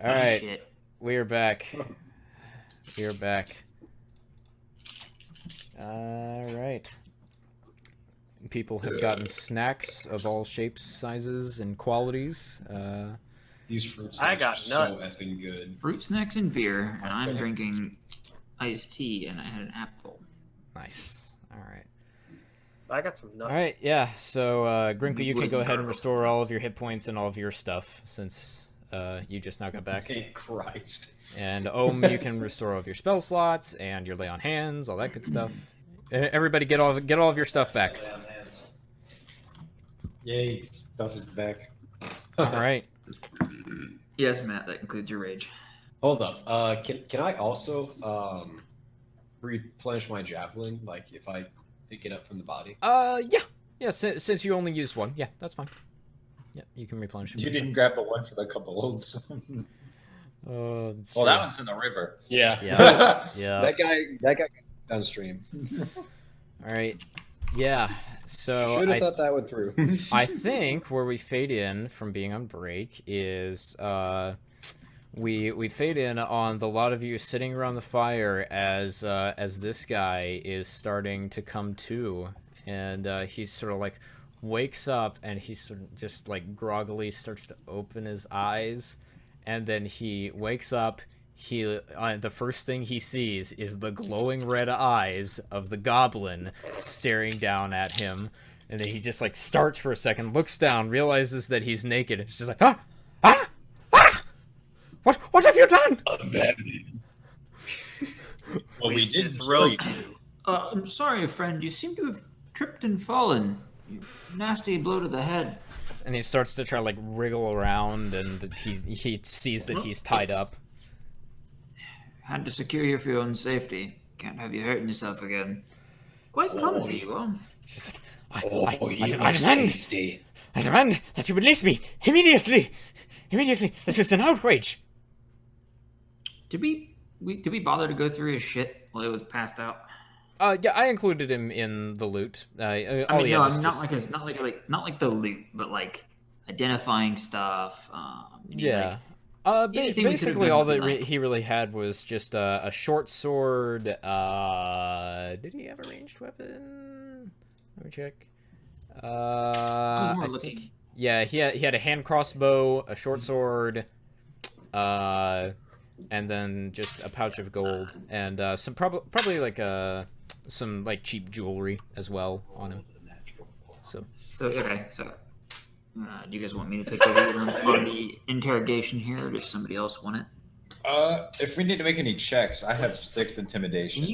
All right, Shit. we are back. We are back. All right. People have gotten snacks of all shapes, sizes, and qualities. These fruits I are got so nuts. effing good. Fruit snacks and beer, and I'm drinking iced tea, and I had an apple. Nice. All right. I got some nuts. All right. Yeah. So, Grinkle, you can go ahead and restore all of your hit points and all of your stuff since you just now got back. Thank Christ. And you can restore all of your spell slots and your lay on hands, all that good stuff. Everybody, get all of your stuff back. Yay, stuff is back. All right. Yes, Matt, that includes your rage. Hold up. Can I also replenish my javelin? Like if I pick it up from the body? Yeah. Since you only used one, yeah, that's fine. Yeah, you can replenish them. You didn't grab the one for the couples. Well, That one's in the river. Yeah. Yeah. Yeah. That guy downstream. All right. Yeah. So Should have thought that one through. I think where we fade in from being on break is we fade in on the lot of you sitting around the fire as this guy is starting to come to, and he's sort of like wakes up and he sort of just like groggily starts to open his eyes, and then he wakes up. The first thing he sees is the glowing red eyes of the goblin staring down at him, and then he just like starts for a second, looks down, realizes that he's naked. It's just like what have you done? Well, we did just throw you. I'm sorry, friend. You seem to have tripped and fallen. You nasty blow to the head. And he starts to try to like wriggle around, and he sees that he's tied up. Had to secure you for your own safety. Can't have you hurting yourself again. Quite clumsy, you are. She's like, I demand that you release me immediately. Immediately. This is an outrage. Did we bother to go through his shit while he was passed out? Yeah, I included him in the loot. I mean, no, I'm not like the loot, but like identifying stuff. Yeah. Anything we could've Basically, done all with, that like- he really had was just a short sword. Did he have a ranged weapon? Let me check. I think. Yeah, he had a hand crossbow, a short sword, and then just a pouch of gold, and some probably like some like cheap jewelry as well on him. So Okay, so do you guys want me to take the lead on the interrogation here, or does somebody else want it? If we need to make any checks, I have 6 intimidation. And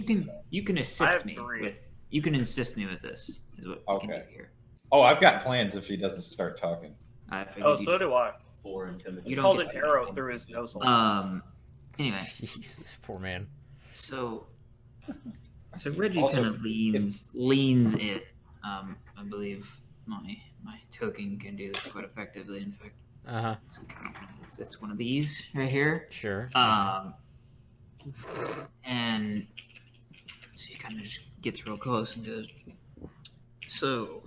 you can I assist have me 3. with assist me with this. Is what we can do here. Oh, I've got plans if he doesn't start talking. I figured Oh, you- so do I. Or intimidation. You don't called get an to- arrow through his nose. Anyway, Jesus, poor man. so Reggie Also, kind of leans it. I believe my token can do this quite effectively. In fact, so it's one of these right here. Sure. And so he kind of just gets real close and goes, so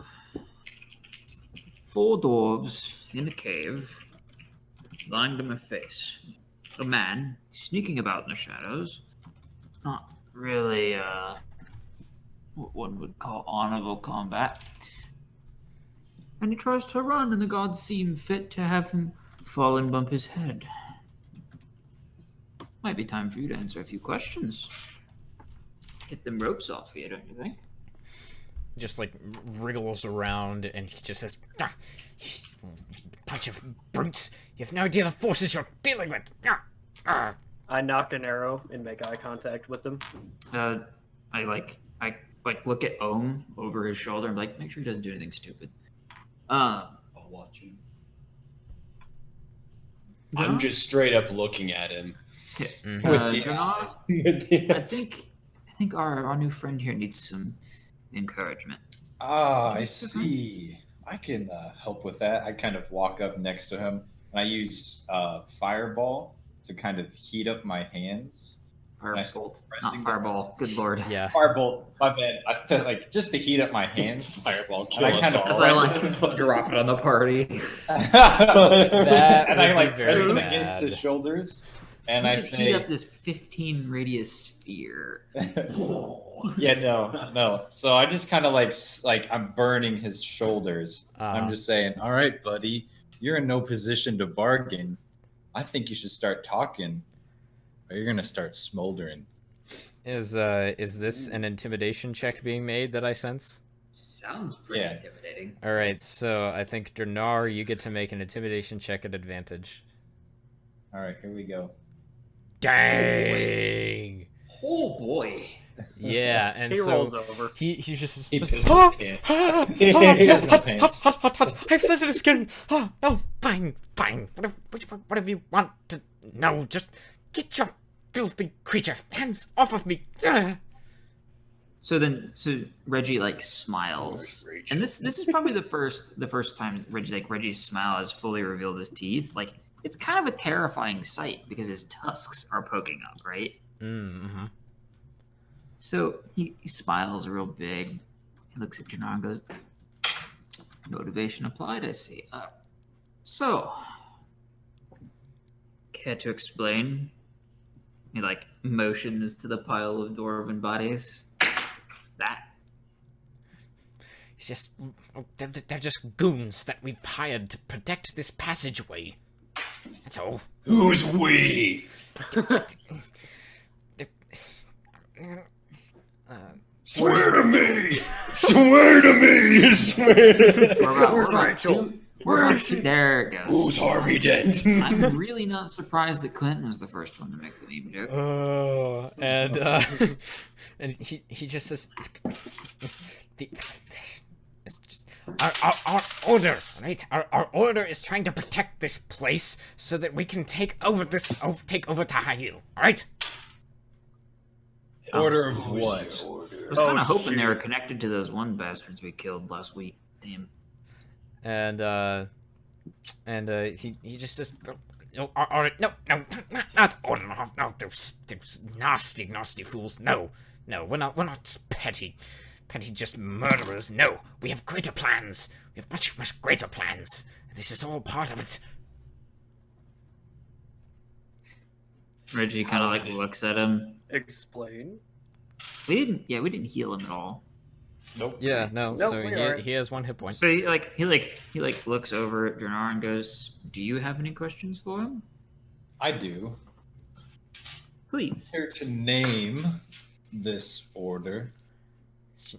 4 dwarves in a cave, lying to my face. A man sneaking about in the shadows. Not really what one would call honorable combat. And he tries to run, and the gods seem fit to have him fall and bump his head. Might be time for you to answer a few questions. Get them ropes off you, don't you think? Just like wriggles around, and he just says, "Bunch of brutes! You have no idea the forces you're dealing with." I knock an arrow and make eye contact with him. I look at Ohm over his shoulder and like, make sure he doesn't do anything stupid. I'll watch him. John? I'm just straight up looking at him. Okay. With the John, eyes. With the I think our new friend here needs some encouragement. Ah, I see. I can help with that. I kind of walk up next to him, and I use Fireball to kind of heat up my hands. Firebolt, not fireball. Good lord. Yeah. Firebolt, my bad. I still like just to heat up my hands. Fireball, And I kill kind us of As all. I like drop it on the party. That and I would like be very press him bad. against his shoulders, and We I could say, heat up this 15 radius sphere. "Yeah, no." So I just kind of like I'm burning his shoulders. Uh-huh. I'm just saying, "All right, buddy, you're in no position to bargain. I think you should start talking, or you're gonna start smoldering." Is this an intimidation check being made that I sense? Sounds pretty Yeah. intimidating. All right, so I think Dernar, you get to make an intimidation check at advantage. All right, here we go. Dang. Oh boy. Yeah, and He so rolls over. he just He pissed Ah! his pants. Ah! He has no pants. I have sensitive skin. Oh, no, fine. Whatever you want to know, just get your filthy creature hands off of me. Ah. So Reggie like smiles, and this is probably the first time Reggie's smile has fully revealed his teeth. Like it's kind of a terrifying sight because his tusks are poking up, right? Mm-hmm. So he smiles real big. He looks at Jannar and goes, "Motivation applied, I see. So, care to explain?" He like motions to the pile of dwarven bodies. That. It's just they're just goons that we've hired to protect this passageway. That's all. Who's we? Swear to me! Swear to me! Swear to We're about two. There it goes. Who's Harvey Dent? I'm really not surprised that Clinton was the first one to make the meme joke. And he just says, it's just our order, right? Our order is trying to protect this place so that we can take over Tahayil, all right? Order of what? I was kind of hoping they were connected to those one bastards we killed last week. Damn. And he just says, no, not order, no, those nasty fools, no, we're not petty just murderers, no, we have greater plans, we have much greater plans, this is all part of it. Reggie kind of like looks at him. Explain. We didn't heal him at all. Nope. Yeah, no, Nope, so we are. he has 1 hit point. So he looks over at Dranar and goes, "Do you have any questions for him? I do. Please." Here to name this order.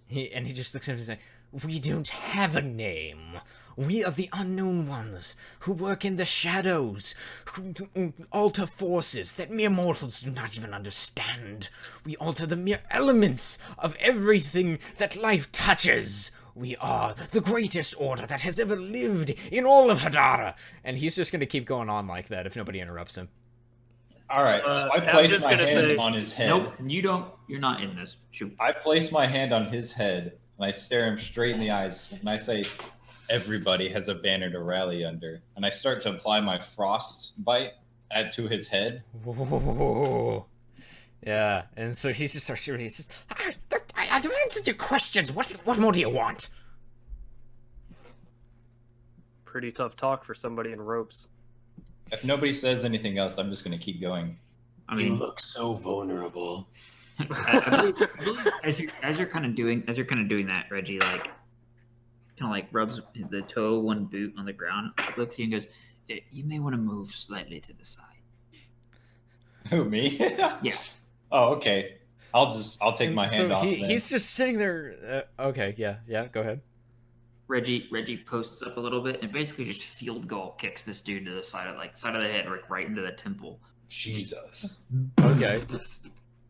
He just looks at him and says, we don't have a name. We are the unknown ones, who work in the shadows, who alter forces that mere mortals do not even understand. We alter the mere elements of everything that life touches. We are the greatest order that has ever lived in all of Hadara. And he's just going to keep going on like that if nobody interrupts him. All right, so I I'm place just my gonna hand say- on his head. Nope, you don't. You're not in this. Shoot. I place my hand on his head and I stare him straight in the eyes and I say, "Everybody has a banner to rally under." And I start to apply my frost bite to his head. Whoa. Yeah, and so he just starts shooting. He says, I've answered your questions. What more do you want? Pretty tough talk for somebody in ropes. If nobody says anything else, I'm just going to keep going. I You mean, look so vulnerable. I believe as you're kind of doing that, Reggie kind of rubs the toe one boot on the ground, looks at you and goes, "You may want to move slightly to the side." Who, me? Yeah. Oh, okay. I'll take my hand off. then. He's just sitting there. Okay, yeah, go ahead. Reggie posts up a little bit and basically just field goal kicks this dude to the side of the head, right into the temple. Jesus. Okay.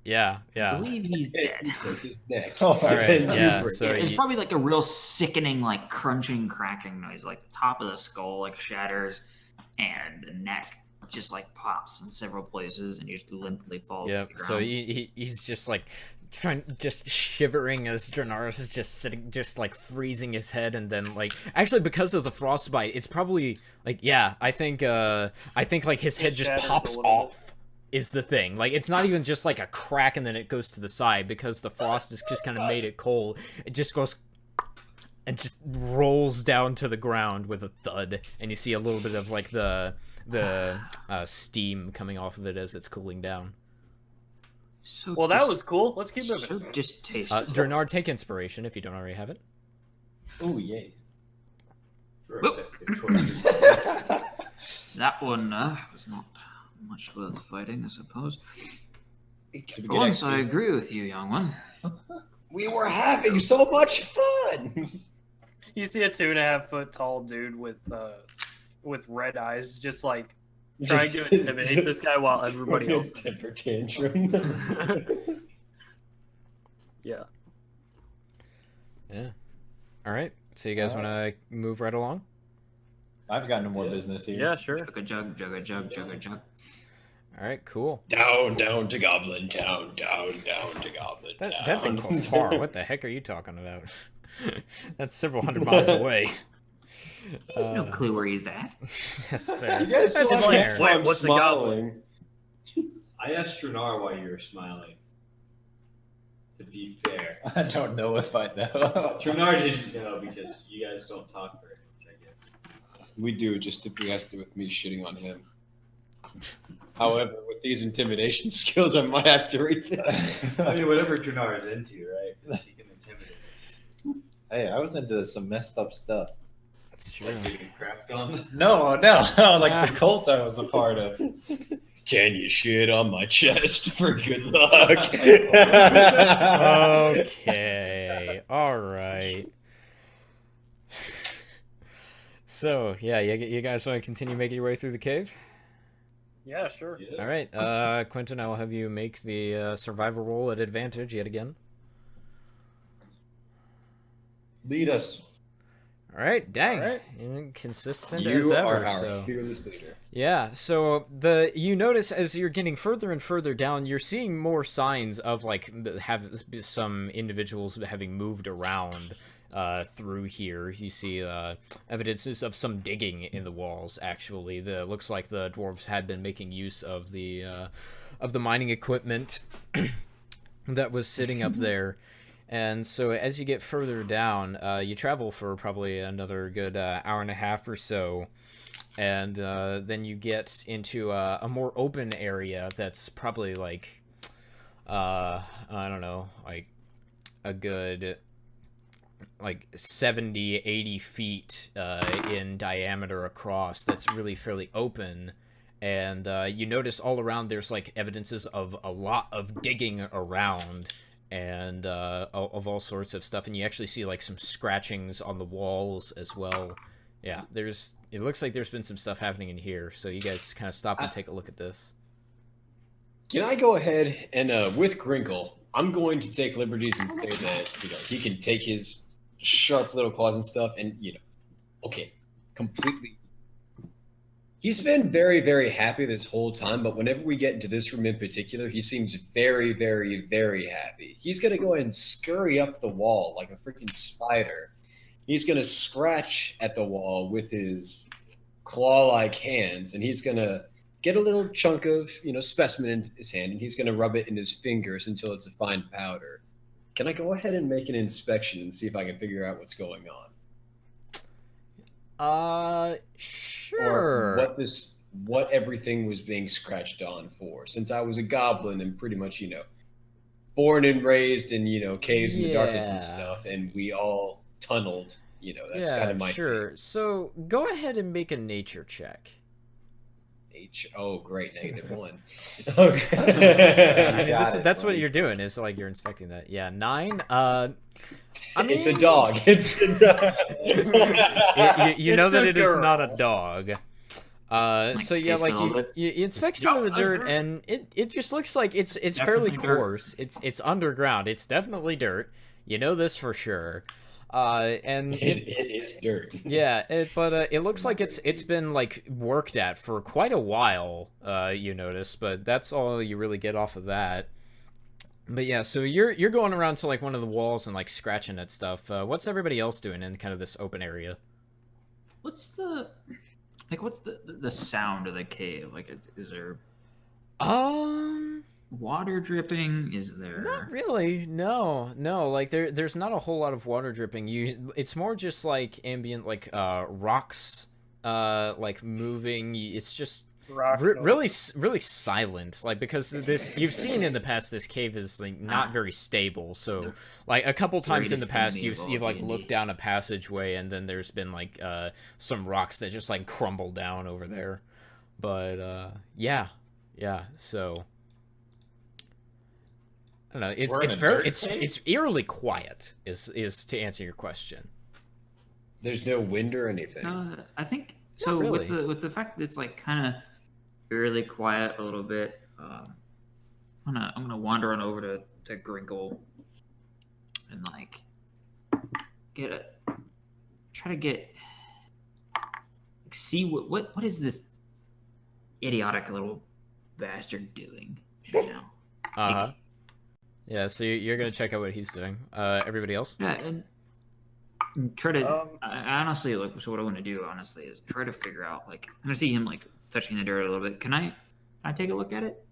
Yeah. I believe he's dead. Break his neck. All right, yeah, so It's he- probably like a real sickening, crunching, cracking noise. Like the top of the skull shatters, and the neck just pops in several places, and he just limply falls to Yeah. the ground. So he's just shivering as Dranaris is just sitting, just freezing his head, and then actually because of the frostbite, it's probably I think his head just shatters pops a little off is the thing. Like, it's not even just like a crack and then it goes to the side, because the frost has just kind of made it cold. It just goes and just rolls down to the ground with a thud, and you see a little bit of like the steam coming off of it as it's cooling down. So Well, that was cool. Let's keep moving. so distasteful. Drenard, take inspiration if you don't already have it. Oh, yay. Whoop. That one was not much worth fighting, I suppose. For once, I agree with you, young one. We were having so much fun. You see a 2.5-foot tall dude with red eyes, just like trying to intimidate this guy while everybody else. Temper tantrum. Yeah. Yeah. All right. So you guys want to move right along? I've got no more business here. Yeah, sure. Jug a jug, jug a jug, jug a jug. All right. Cool. Down to Goblin Town. Down to Goblin Town. That's in far. What the heck are you talking about? That's several hundred miles away. There's no clue where he's at. That's fair. You guys still That's have fair. me Wait, I'm what's the smiling. I asked Drenar why you were smiling. To be fair, I don't know if I know. Drenar didn't know because you guys don't talk very much, I guess. We do, just typically has to do with me shitting on him. However, with these intimidation skills, I might have to rethink. I mean, whatever Drenar is into, right? 'Cause he can intimidate us. Hey, I was into some messed up stuff. That's true. Like getting crapped on. No, like the cult I was a part of. Can you shit on my chest for good luck? Okay. All right. So, yeah, you guys want to continue making your way through the cave? Yeah, sure. Yeah. All right. Quentin, I will have you make the survival roll at advantage yet again. Lead us. All right. Dang. All right. Consistent You as ever. are our So. fearless leader. Yeah, so you notice as you're getting further and further down, you're seeing more signs of like have some individuals having moved around through here. You see evidences of some digging in the walls. Actually, looks like the dwarves had been making use of the mining equipment that was sitting up there. And so as you get further down, you travel for probably another good hour and a half or so. And then you get into a more open area that's probably like, I don't know, like a good like 70, 80 feet in diameter across. That's really fairly open. And you notice all around there's like evidences of a lot of digging around and of all sorts of stuff. And you actually see like some scratchings on the walls as well. Yeah, it looks like there's been some stuff happening in here, so you guys kind of stop and take a look at this. Can I go ahead and, with Grinkle, I'm going to take liberties and say that, he can take his sharp little claws and stuff and, okay, completely. He's been very, very happy this whole time, but whenever we get into this room in particular, he seems very, very, very happy. He's going to go ahead and scurry up the wall like a freaking spider. He's going to scratch at the wall with his claw-like hands, and he's going to get a little chunk of, specimen in his hand, and he's going to rub it in his fingers until it's a fine powder. Can I go ahead and make an inspection and see if I can figure out what's going on? Sure. Or what everything was being scratched on for, since I was a goblin and pretty much, born and raised in, caves in the darkness and stuff, and we all tunneled, that's kind of my sure. thing. So go ahead and make a nature check. Oh, great, -1. I mean, that's what buddy. you're doing, is like you're inspecting that. Yeah, 9. I mean, It's a dog. It's a dog. you know It's that a it is not a girl. dog. So yeah, taste like a little bit. you inspect some of the No, dirt, and it just looks like it's fairly Definitely dirt. coarse. It's underground. It's definitely dirt. You know this for sure. And It is dirt. yeah, but it looks like it's been like worked at for quite a while. You notice, but that's all you really get off of that. But yeah, so you're going around to like one of the walls and like scratching at stuff. What's everybody else doing in kind of this open area? What's the sound of the cave? Like, is there Water dripping is there? Not really. No. Like there's not a whole lot of water dripping. It's more just like ambient, like rocks, like moving. It's just Rock really silent. Like because this you've seen in the past, this cave is like not very stable. So like a couple times in the past, you've like looked down a passageway, and then there's been like some rocks that just like crumble down over there. But yeah. So. I don't know. It's eerily quiet. Is to answer your question. There's no wind or anything. I think so. Not really. With the fact that it's like kind of really quiet a little bit, I'm gonna wander on over to Grinkle and like see what is this idiotic little bastard doing? You know. Uh-huh. Yeah, so you're gonna check out what he's doing. Everybody else? Yeah, and try to. I honestly, like, so what I want to do, honestly, is try to figure out, like, I'm gonna see him like touching the dirt a little bit. Can I take a look at it?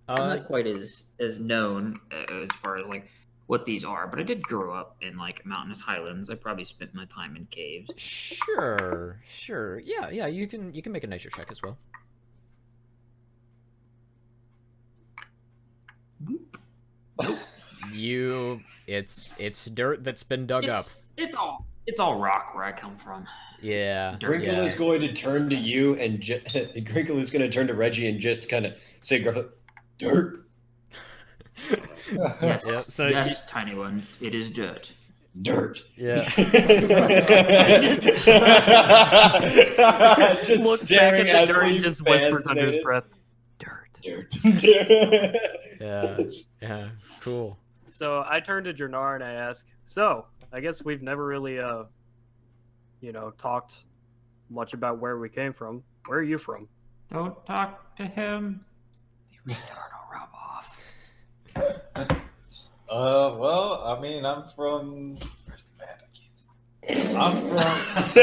I'm not quite as known as far as like what these are, but I did grow up in like mountainous highlands. I probably spent my time in caves. Sure. Yeah. You can make a nature check as well. It's dirt that's been dug up. It's all rock where I come from. Yeah. Grinkle is going to turn to you, and Grinkle is going to turn to Reggie and just kind of say, gruffly, "Dirt." Yes. Yeah, so yes, tiny one. It is dirt. Dirt. Yeah. Just looks back staring at the dirt absolutely and just whispers under his fascinated. breath, "Dirt." Dirt. Yeah. Cool. So I turn to Jernar and I ask, "So I guess we've never really, talked much about where we came from. Where are you from?" Don't talk to him. The retard will rub off. Well, I mean, I'm from. Where's the map? I can't see.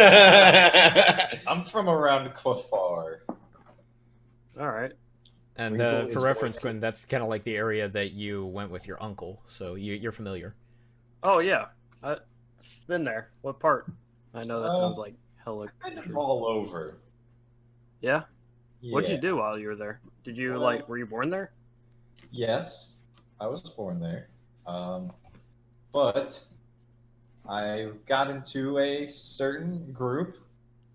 I'm from around Quafar. All right. And Grinkle for is reference, going Quinn, that's kind of like the area that you went with your uncle, so you're familiar. Oh yeah, I've been there. What part? I know that sounds like hella. Kind of all over. Yeah. What'd you Yeah. do while you were there? Did you Well- were you born there? Yes, I was born there. But I got into a certain group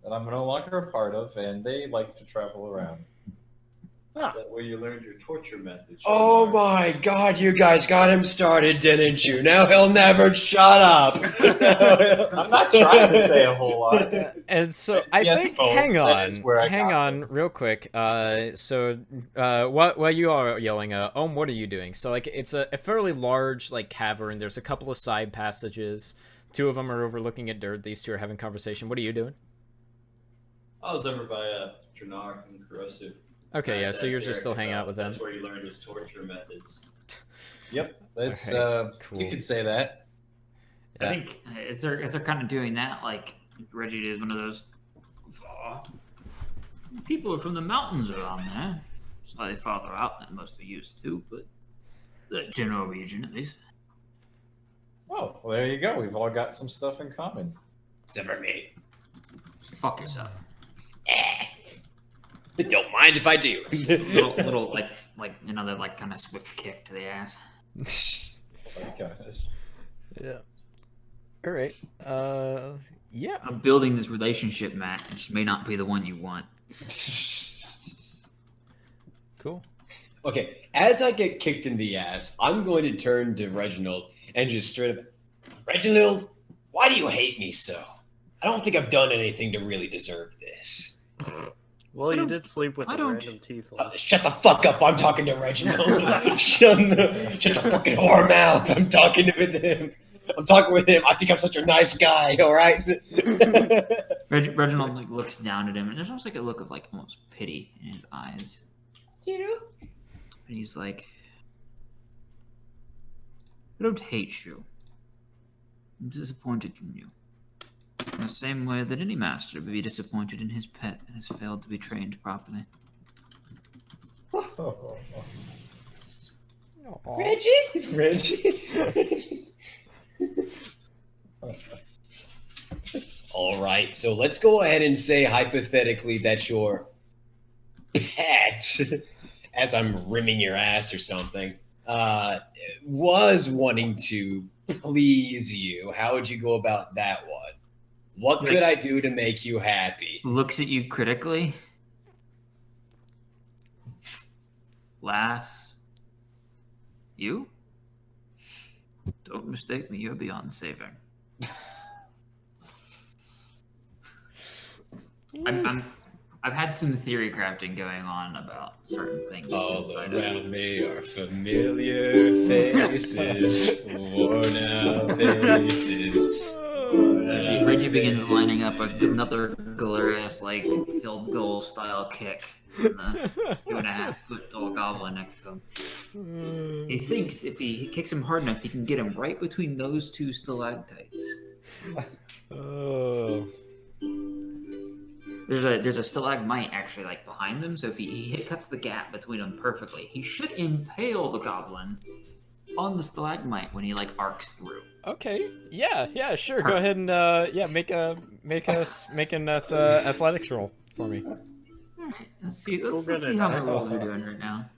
that I'm no longer a part of, and they like to travel around. That way you learned your torture methods. Oh my God, you guys got him started, didn't you? Now he'll never shut up. I'm not trying to say a whole lot. And so I Yes, think, both. hang That is where I on, got real quick. While you are yelling, what are you doing? So like, it's a fairly large like cavern. There's a couple of side passages. Two of them are overlooking at dirt. These two are having conversation. What are you doing? I was over by Dranar and Corrosive. Okay, yeah. Nice So you're ass just still Eric hanging out with them. That's where you learned his torture methods. Yep, that's Okay, cool. you could say that. Yeah. I think as they're kind of doing that, like Reggie is one of those. People are from the mountains around there, slightly farther out than most are used to, but the general region at least. Oh, well, there you go. We've all got some stuff in common. Except for me. Fuck yourself. Don't mind if I do. little like another like kind of swift kick to the ass. Oh my gosh. Yeah. All right. Yeah. I'm building this relationship, Matt. It just may not be the one you want. Cool. Okay, as I get kicked in the ass, I'm going to turn to Reginald and just straight up, Reginald, why do you hate me so? I don't think I've done anything to really deserve this. Well, you did sleep with I a don't- random tiefling. Shut the fuck up, I'm talking to Reginald. shut the fucking whore mouth, I'm talking with him. I'm talking with him. I think I'm such a nice guy, alright? Reginald like looks down at him, and there's almost like a look of like almost pity in his eyes. Yeah. And he's like, I don't hate you. I'm disappointed in you. In the same way that any master would be disappointed in his pet that has failed to be trained properly. What Aw. Reggie. All right, so let's go ahead and say hypothetically that your pet, as I'm rimming your ass or something, was wanting to please you. How would you go about that one? What could I do to make you happy? Looks at you critically. Laughs. You? Don't mistake me, you're beyond saving. I've had some theory crafting going on about certain things. All inside around me are familiar faces, worn out faces. Reggie begins lining up another glorious, like, field goal style kick in the 2.5-foot tall goblin next to him. He thinks if he kicks him hard enough, he can get him right between those two stalactites. Oh. There's a stalagmite actually like behind them, so if he cuts the gap between them perfectly, he should impale the goblin on the stalagmite when he like arcs through. Okay. Yeah, sure. Go ahead and make an athletics roll for me. All right, let's see how my rolls are doing right now.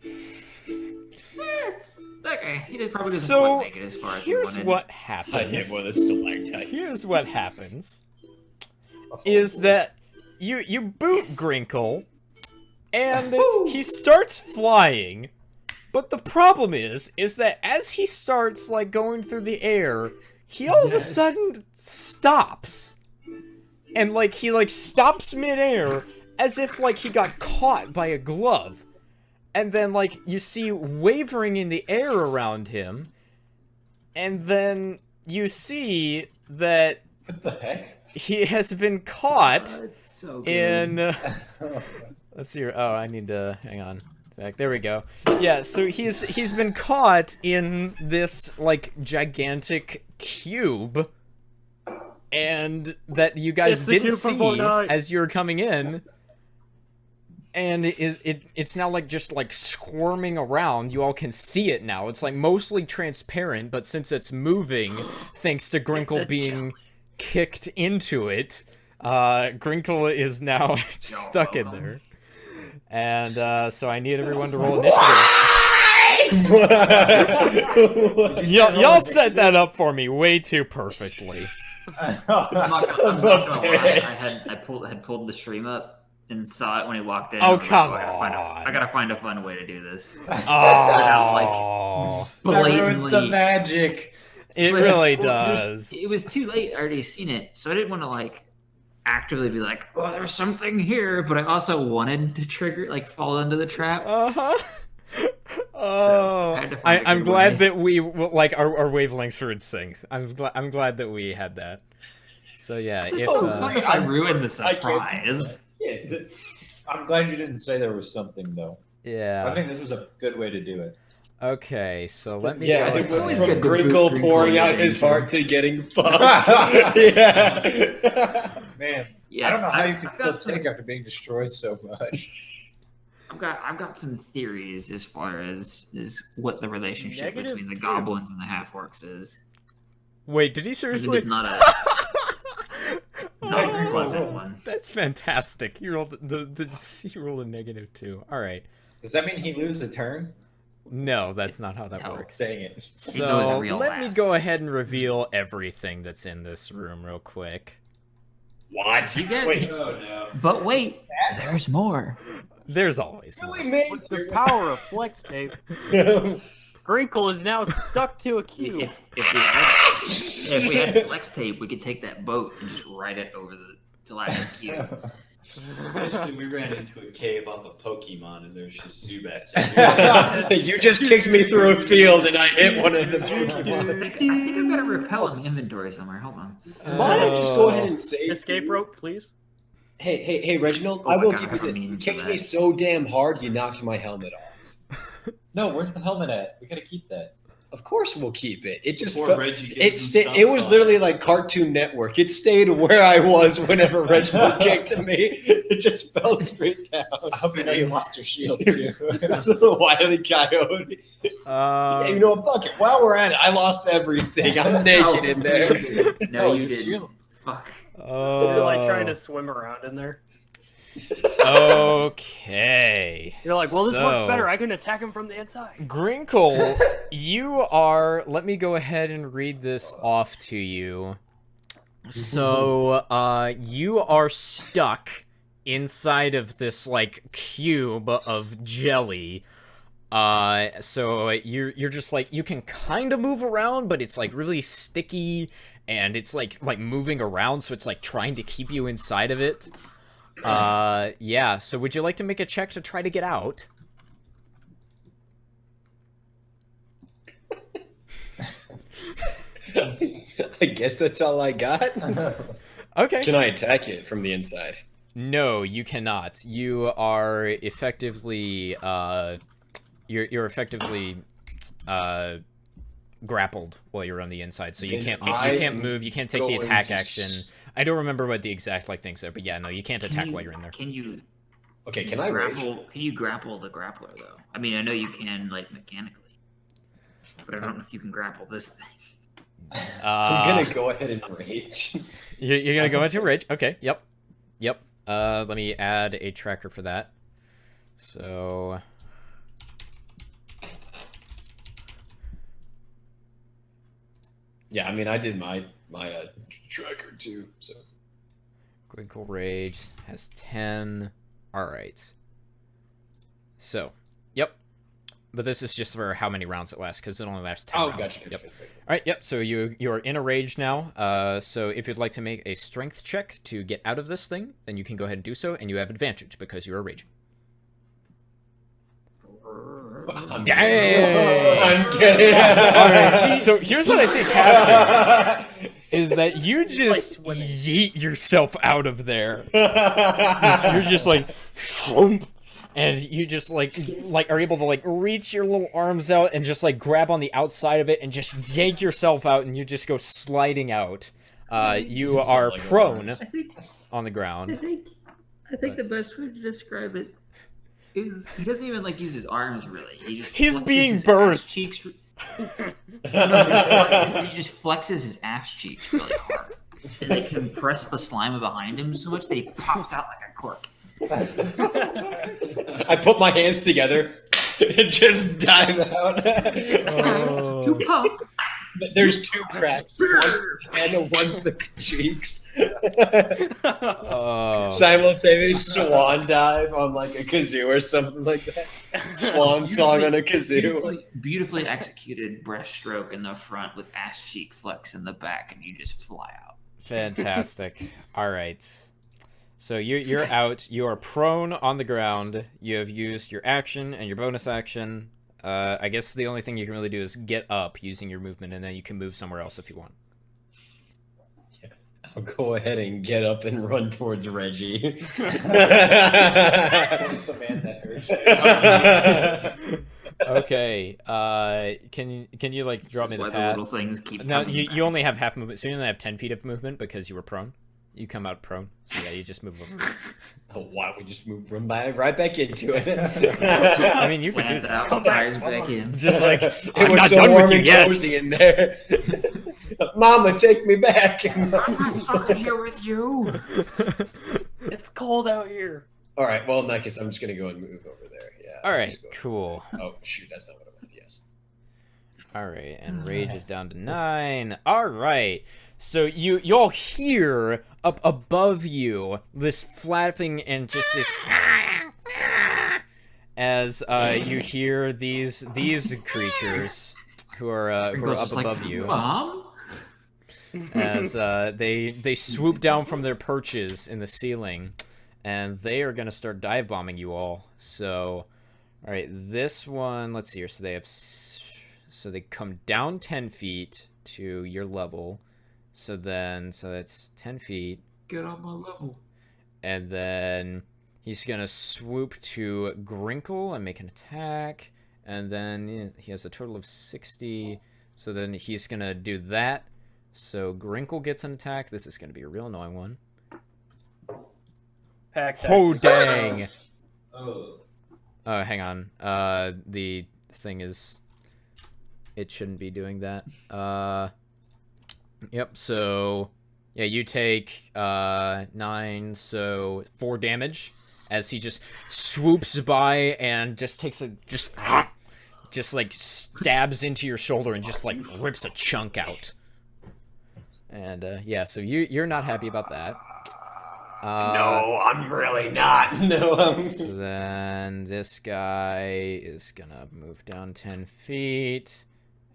It's okay. He probably doesn't quite make it as far as he here's wanted. what I happens. hit one of the stalactites. Here's what happens. Is that you boot Grinkle, and he starts flying, but the problem is that as he starts like going through the air, he all of a sudden stops, and like he like stops midair as if like he got caught by a glove, and then like you see wavering in the air around him, and then you see that What the heck? he has been caught It's so good. in let's see. Oh, I need to hang on. Back there we go. Yeah, so he's been caught in this like gigantic cube, and that you guys It's the didn't cube from see Fortnite. as you were coming in, and it's now like just like squirming around. You all can see it now. It's like mostly transparent, but since it's moving, thanks to Grinkle being kicked into it, Grinkle is now stuck in there. And so I need everyone to roll initiative. Y'all set that up for me way too perfectly. I'm not gonna lie. I had pulled the stream up and saw it when he walked in. Oh, I was like, come I gotta find a fun way to do this. Oh, That ruins the Blatantly. magic. it But, really well, does. It was too late. I already seen it, so I didn't want to like actively be like, "Oh, there's something here," but I also wanted to trigger, like, fall into the trap. Uh-huh. Oh, I had to find a I'm good glad way. that we like our wavelengths are in sync. I'm glad that we had that. So yeah, It's if so fun if I ruined the I can't- surprise. Yeah, I'm glad you didn't say there was something though. I yeah. think this was a good way to do it. Okay, so let me Yeah, go I think ahead. always from good to boot Grinkle Grinkle pouring out into his danger. heart to getting fucked. Yeah. Man, Yeah, I don't know how you can I've still got some- take after being destroyed so much. I've got some theories as far as what the relationship Negative between the two. goblins and the half orcs is. Wait, did he I think seriously? it's not a pleasant one. That's fantastic. You rolled you rolled a -2. All right. Does that mean he loses a turn? No, that's not how that No. works. Dang it. goes So real let me last. go ahead and reveal everything that's in this room real quick. What? You get Wait. Oh no. But wait, there's more. There's always more. With the power of flex tape, Grinkle is now stuck to a cube. If we had flex tape, we could take that boat and just ride it over the Gelatinous cube. Especially we ran into a cave off a Pokemon and there's just Zubats everywhere. You just kicked me through a field and I hit one of the I Pokemon. think I've got a repel in inventory somewhere. Hold on. Why don't I just go ahead and say, Escape rope, please. hey, Reginald, Oh I my will God, give I you have a this. meme You for kicked me that. so damn hard, you knocked my helmet off. No, where's the helmet at? We gotta keep that. Of course we'll keep it. It just Before Reggie gets it was literally like Cartoon Network. It stayed where I was whenever Reginald kicked me. It just fell straight down. I hope you know you lost your shield too. So the Wile E. Coyote. Yeah, you know what? Fuck it. While we're at it, I lost everything. I'm naked in there. No, you your didn't. shield. Fuck. You're like trying to swim around in there. Okay. You're like, well, this works So, better. I can attack him from the inside. Grinkle, you are. Let me go ahead and read this off to you. So, you are stuck inside of this like cube of jelly. So you're just like, you can kind of move around, but it's like really sticky, and it's like moving around, so it's like trying to keep you inside of it. Yeah, so would you like to make a check to try to get out? I guess that's all I got. Okay. Can I attack it from the inside? No, you cannot. You are effectively, you're effectively, grappled while you're on the inside, so you Then can't move, you can't take the going attack to action. I don't remember what the exact like things are, but yeah, no, you can't attack while you're in there. Can you Okay, can I rage? grapple? Can you grapple the grappler though? I mean, I know you can like mechanically, but I don't know if you can grapple this thing. I'm gonna go ahead and rage. You're gonna go into rage. Okay. Yep. Let me add a tracker for that. So. Yeah, I mean, I did my tracker too. So Critical Rage has 10. Alright. So, yep. But this is just for how many rounds it lasts, because it only lasts 10 rounds. gotcha. Yep. Alright, yep, so you're in a rage now. So if you'd like to make a strength check to get out of this thing, then you can go ahead and do so, and you have advantage because you are raging. Dang! I'm kidding. Alright, so here's what I think happens. Is that you just yeet yourself out of there. You're just like, and you just like are able to like reach your little arms out and just like grab on the outside of it and just yank yourself out, and you just go sliding out. You are prone on the ground. I think the best way to describe it is he doesn't even like use his arms really. He's flexes being his birthed. ass cheeks. He just flexes his ass cheeks really hard, and they compress the slime behind him so much that he pops out like a cork. I put my hands together and just dive out. Oh. To pop. There's two cracks. One and one's the cheeks. Oh. Simultaneous swan dive on like a kazoo or something like that. Swan song on a kazoo. Beautifully executed breaststroke in the front with ass cheek flex in the back, and you just fly out. Fantastic. All right. So you're out. You are prone on the ground. You have used your action and your bonus action. I guess the only thing you can really do is get up using your movement, and then you can move somewhere else if you want. Yeah, I'll go ahead and get up and run towards Reggie. That's the man that hurt. Okay. Can you like draw me the Why path? little things keep No, coming you back. only have half movement, so you only have 10 feet of movement because you were prone. You come out prone, so yeah, you just move over. Oh, why don't we just right back into it? I mean, you could do Lands that. out, Come back, tires back in. Just like, It I'm was not so done warm with you and yet. cozy in there. Mama, take me back. I'm not fucking here with you. It's cold out here. All right. Well, in that case, I'm just gonna go and move over there. Yeah. All I'll right, just go- cool. Oh shoot, that's not what I meant. Yes. All right, and rage is down to 9. All right, so you all hear up above you this flapping and just this as you hear these creatures who are up Just like, above you Mom? as they swoop down from their perches in the ceiling, and they are gonna start dive bombing you all. So, all right, this one. Let's see here. So they come down 10 feet to your level. So that's 10 feet. Get on my level. And then he's going to swoop to Grinkle and make an attack. and then yeah, he has a total of 60. So then he's gonna do that. So Grinkle gets an attack. This is gonna be a real annoying one. Pack Oh tactics. dang! Oh. Oh, hang on. The thing is, it shouldn't be doing that. Yep. So, yeah, you take 9, so 4 damage as he just swoops by and just takes a just like stabs into your shoulder and just like rips a chunk out. And yeah, so you're not happy about that. No, I'm really not. No, So then this guy is gonna move down 10 feet,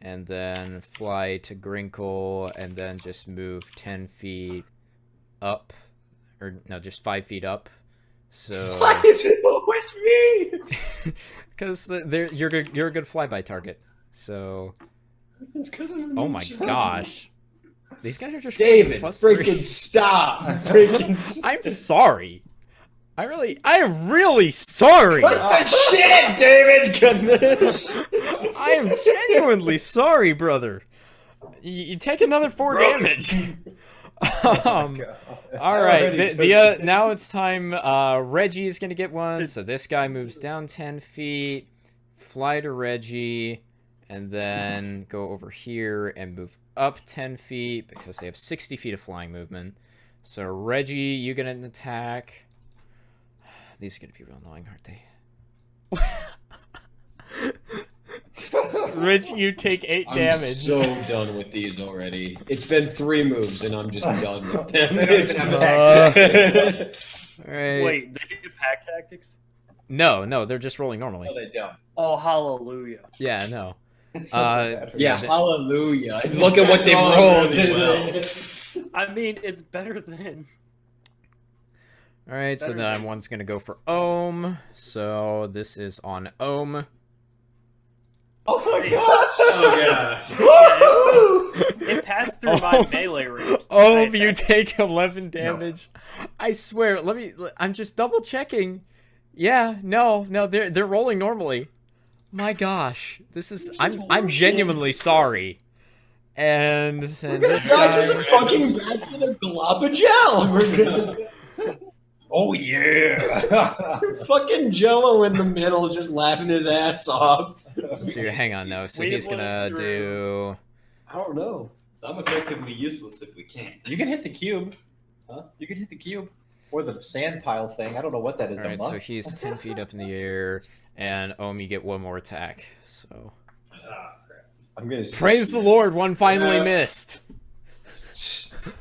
and then fly to Grinkle, and then just move 10 feet up, or no, just 5 feet up. So Why is it always me? because you're a good flyby target. So It's because I'm. oh my gosh, these guys are just David, +3. freaking stop! Freaking stop. I'm sorry. I'm really sorry. What the shit, David? Goodness. I am genuinely sorry, brother. You take another 4 damage. All right, now it's time. Reggie is gonna get one, so this guy moves down 10 feet, fly to Reggie, and then go over here and move up 10 feet because they have 60 feet of flying movement. So Reggie, you get an attack. These are gonna be real annoying, aren't they? Rich, you take 8 damage. I'm so done with these already. It's been 3 moves and I'm just done with them. They don't even have All right. Wait, they do pack tactics? No, they're just rolling normally. No, they don't. Oh, hallelujah. Yeah, no. Yeah, hallelujah. Look at what they've rolled. Really well. I mean, it's better than... All right, so then one's gonna go for Ohm. So this is on Ohm. Oh my god! Oh god. It passed through my melee range. Ohm, you take 11 damage. I swear. I'm just double checking. Yeah, no, they're rolling normally. My gosh, I'm genuinely sorry. And this Guy just guy, fucking bats in a glob of gel. We're good. Oh yeah! Fucking Jello in the middle, just laughing his ass off. so hang on now. So We he's gonna went do. I don't know. So I'm effectively useless if we can't. You can hit the cube. Huh? You can hit the cube. Or the sand pile thing. I don't know what that is. All right, so he's 10 feet up in the air, and Ohm, you get one more attack. So Ah, crap. I'm gonna praise the Lord, one finally Yeah. missed.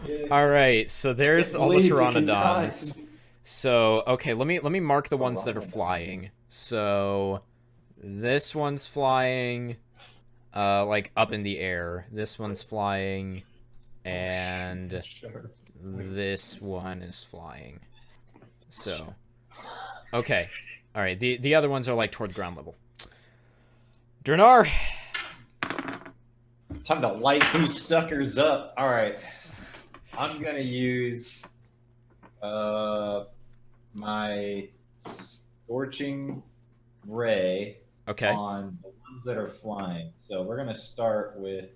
Yeah. All right, so there's all the Believe you can pteranodons. die. So okay, let me mark the ones that are flying. So this one's flying, like up in the air. This one's flying, and this one is flying. So okay, all right. The other ones are like toward ground level. Dranar. Time to light these suckers up. All right. I'm going to use my Scorching Ray Okay. on the ones that are flying. So we're going to start with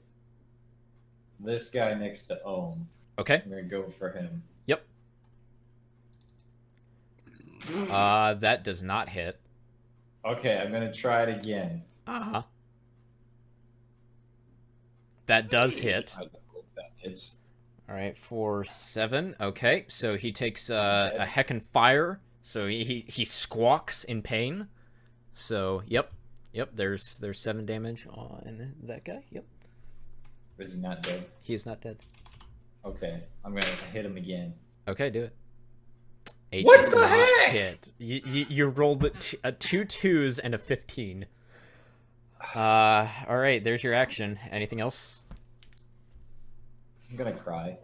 this guy next to Ohm. Okay. I'm going to go for him. That does not hit. Okay, I'm going to try it again. Uh-huh. That does hit. It's All right, for 7. Okay, so he takes a heckin' fire. So he squawks in pain. So yep. There's 7 damage on that guy. Yep. is he not dead? He is not dead. Okay, I'm going to hit him again. Okay, do it. 8 What does the not heck? hit. You rolled a 2 2s and a 15. All right, there's your action. Anything else? I'm going to cry.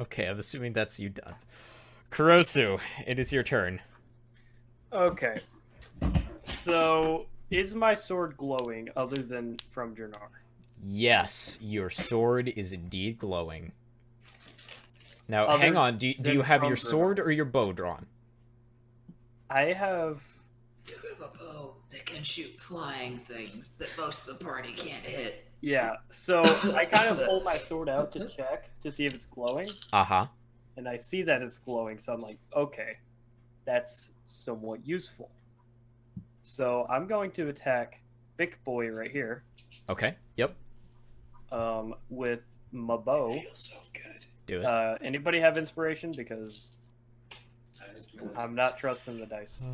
Okay, I'm assuming that's you done. Kurosu, it is your turn. Okay. So, is my sword glowing other than from Dranar? Yes, your sword is indeed glowing. Now, Other hang on. Do you than have from your Dranar. sword or your bow drawn? I have have a bow that can shoot flying things that most of the party can't hit. Yeah, so I kind of pull my sword out to check to see if it's glowing, Uh-huh. and I see that it's glowing, so I'm like, okay, that's somewhat useful. So I'm going to attack Big Boy right here Okay. Yep. with my bow. Feels so good. Do it. Anybody have inspiration? Because I'm not trusting the dice.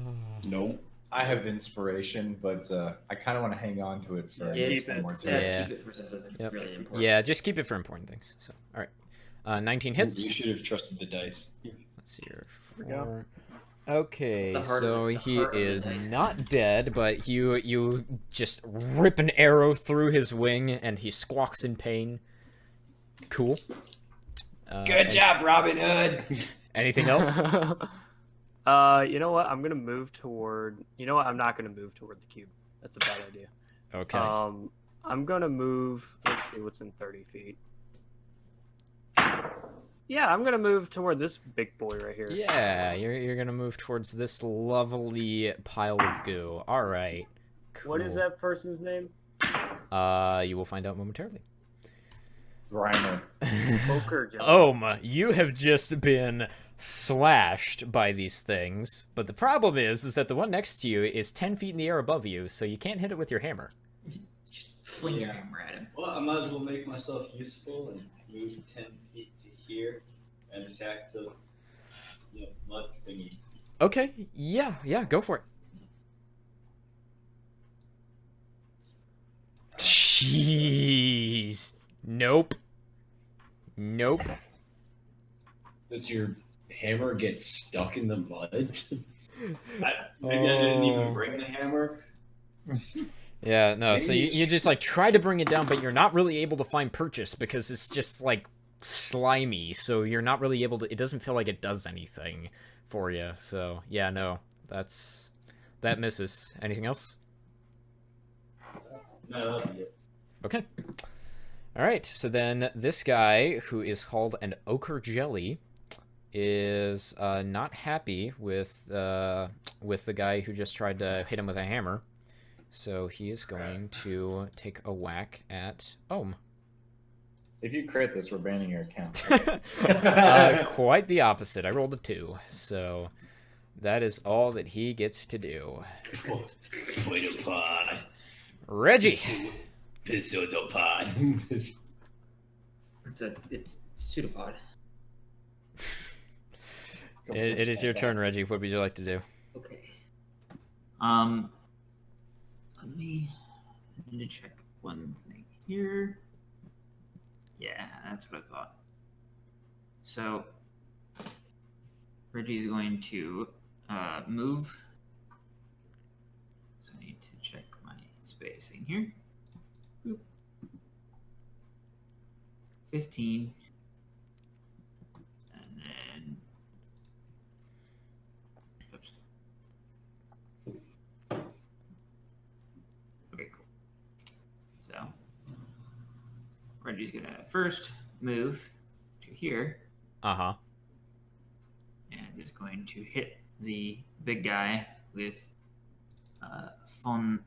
Nope. I have inspiration, but I kind of want to hang on to it for Yeah, keep one it. more Yeah, turn. Yeah. keep it for something that's Yep. really important. Yeah, just keep it for important things. So, all right. 19 hits. You should have trusted the dice. Let's see here. we go. 4. Okay, The heart so of- the he heart of the is dice. not dead, but you just rip an arrow through his wing, and he squawks in pain. Cool. Good job, Robin Hood. Anything else? You know what? I'm gonna move toward. You know what? I'm not gonna move toward the cube. That's a bad idea. Okay. I'm gonna move. Let's see what's in 30 feet. Yeah, I'm gonna move toward this big boy right here. Yeah, you're gonna move towards this lovely pile of goo. All right. What is Cool. that person's name? You will find out momentarily. Grimer. Poker Joe. You have just been slashed by these things, but the problem is that the one next to you is 10 feet in the air above you, so you can't hit it with your hammer. Just fling your hammer at him. Well, I might as well make myself useful and move 10 feet to here and attack the mud thingy. Okay, yeah, go for it. Jeez. Nope. Does your hammer get stuck in the mud? Maybe I didn't even bring the hammer. Yeah, no, so you just like try to bring it down, but you're not really able to find purchase because it's just like slimy, so you're not really able to, it doesn't feel like it does anything for you. So yeah, no, that misses. Anything else? No, that'll be it. Okay. All right, so then this guy, who is called an ochre jelly, is not happy with the guy who just tried to hit him with a hammer. So he is going to take a whack at Ohm. If you crit this, we're banning your account. Quite the opposite. I rolled a 2, so that is all that he gets to do. Pseudopod. Reggie. Pseudopod. It's pseudopod. It is your turn, Reggie. What would you like to do? Okay. Let me. I need to check one thing here. Yeah, that's what I thought. So Reggie's going to move. So I need to check my spacing here. Boop. 15. And then. Oops. Okay, cool. So Reggie's gonna first move to here Uh-huh. and is going to hit the big guy with von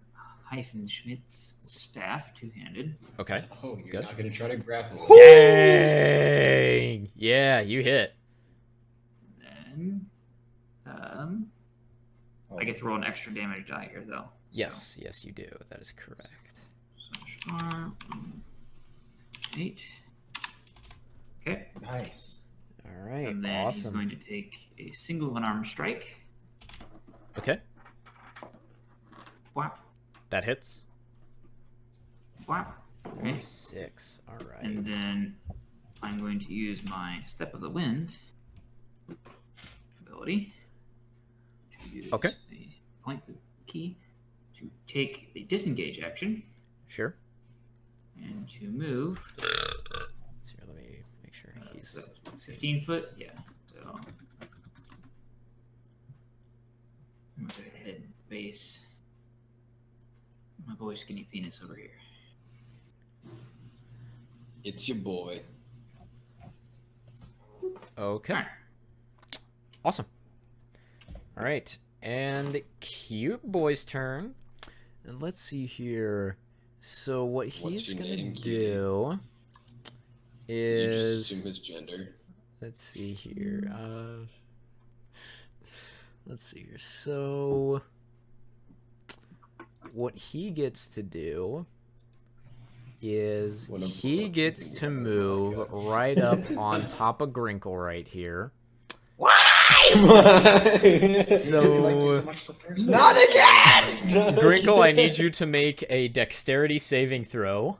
Schmidt's staff, two-handed. Okay. Oh, you're Good. not gonna try to grapple. Dang! Yeah, you hit. And then I get to roll an extra damage die here, though. Yes, yes, you do. That is correct. So star 8. Okay. Nice. All right, And then he's awesome. going to take a single unarmed strike. Okay, Wow. that hits. Wow. Okay. 6. All right. And then I'm going to use my Step of the Wind ability to use Okay. the point the key to take a disengage action Sure. and to move So here, let me make sure he's. so 15 foot. Yeah. So I'm going to go ahead and base my boy Skinny Penis over here. It's your boy. Okay. Alright. Awesome. All right, and Cube Boy's turn. And let's see here. So what he's your gonna name, do You is... just assume his gender. Let's see here. Let's see here. So what he gets to do is he gets to move right up on top of Grinkle right here. So, Not again! Grinkle, I need you to make a dexterity saving throw.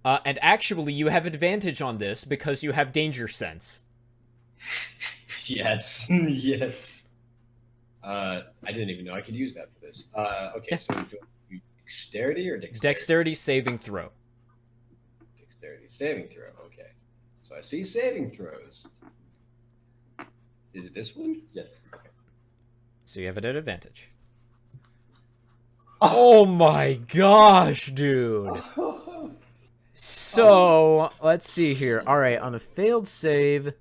And actually, you have advantage on this because you have danger sense. Yes. Yes. I didn't even know I could use that for this. Okay, so do I do dexterity or dexterity? Dexterity saving throw. Dexterity saving throw. Okay. So I see saving throws. Is it this one? Yes. So you have it at advantage. Oh my gosh, dude. So, let's see here. Alright, on a failed save...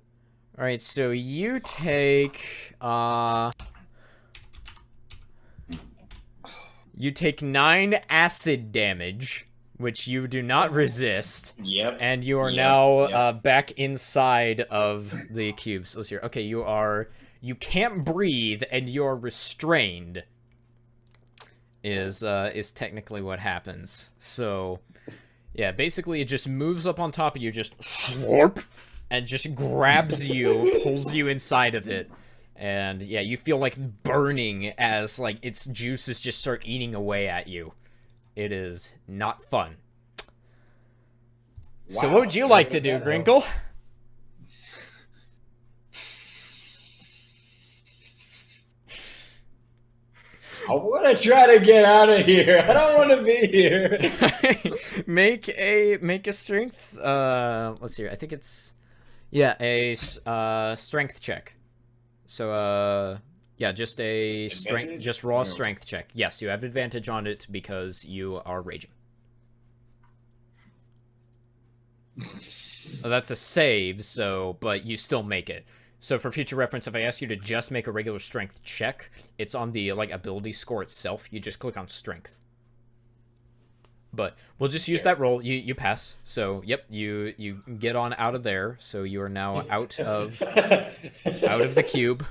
Alright, so you take... You take 9 acid damage, which you do not resist. Yep. And you are Yep, now yep. back inside of the cube. So let's see here. Okay, you can't breathe and you're restrained. Is technically what happens. So yeah, basically it just moves up on top of you, just slurp, and just grabs you, pulls you inside of it. And yeah, you feel like burning as like its juices just start eating away at you. It is not fun. So Wow, what would you like to do, that Grinkle? I want to try to get out of here. I don't want to be here. make a strength. Let's see. I think it's a strength check. So yeah, just a strength, Advantage? just raw No. strength check. Yes, you have advantage on it because you are raging. That's a save, so but you still make it. So for future reference, if I ask you to just make a regular strength check, it's on the like ability score itself. You just click on strength. But we'll just use that roll. You pass. So yep, you get on out of there. So you are now out of the cube.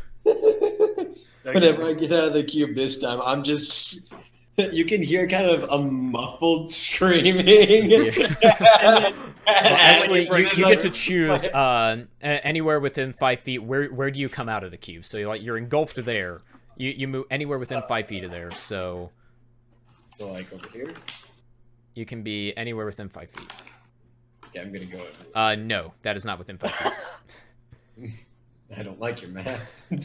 Whenever I get out of the cube this time, I'm just. You can hear kind of a muffled screaming. Well, actually, you get to choose anywhere within 5 feet. Where do you come out of the cube? So you're engulfed there. You move anywhere within 5 feet of there. So like over here. you can be anywhere within 5 feet. Okay, I'm gonna go over. No, that is not within 5 feet. I don't like your math. I'm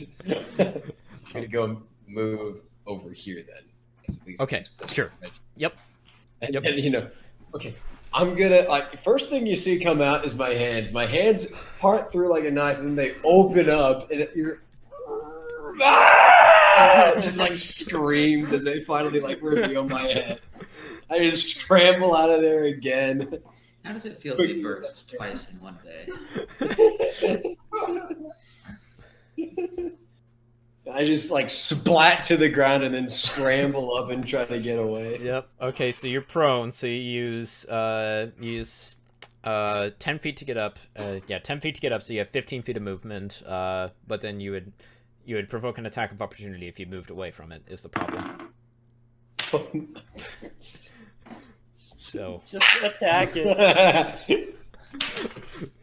gonna go move over here then. 'Cause at least Okay, it's close. sure. Yep. And, Yep. and okay, I'm gonna first thing you see come out is my hands. My hands part through like a knife, and then they open up, and you're just like screams as they finally like reveal my head. I just scramble out of there again. How does it feel to be birthed twice in one day? I just like splat to the ground and then scramble up and try to get away. Yep. Okay, so you're prone, so you use 10 feet to get up. 10 feet to get up, so you have 15 feet of movement. But then you would provoke an attack of opportunity if you moved away from it. Is the problem? So Just attack it.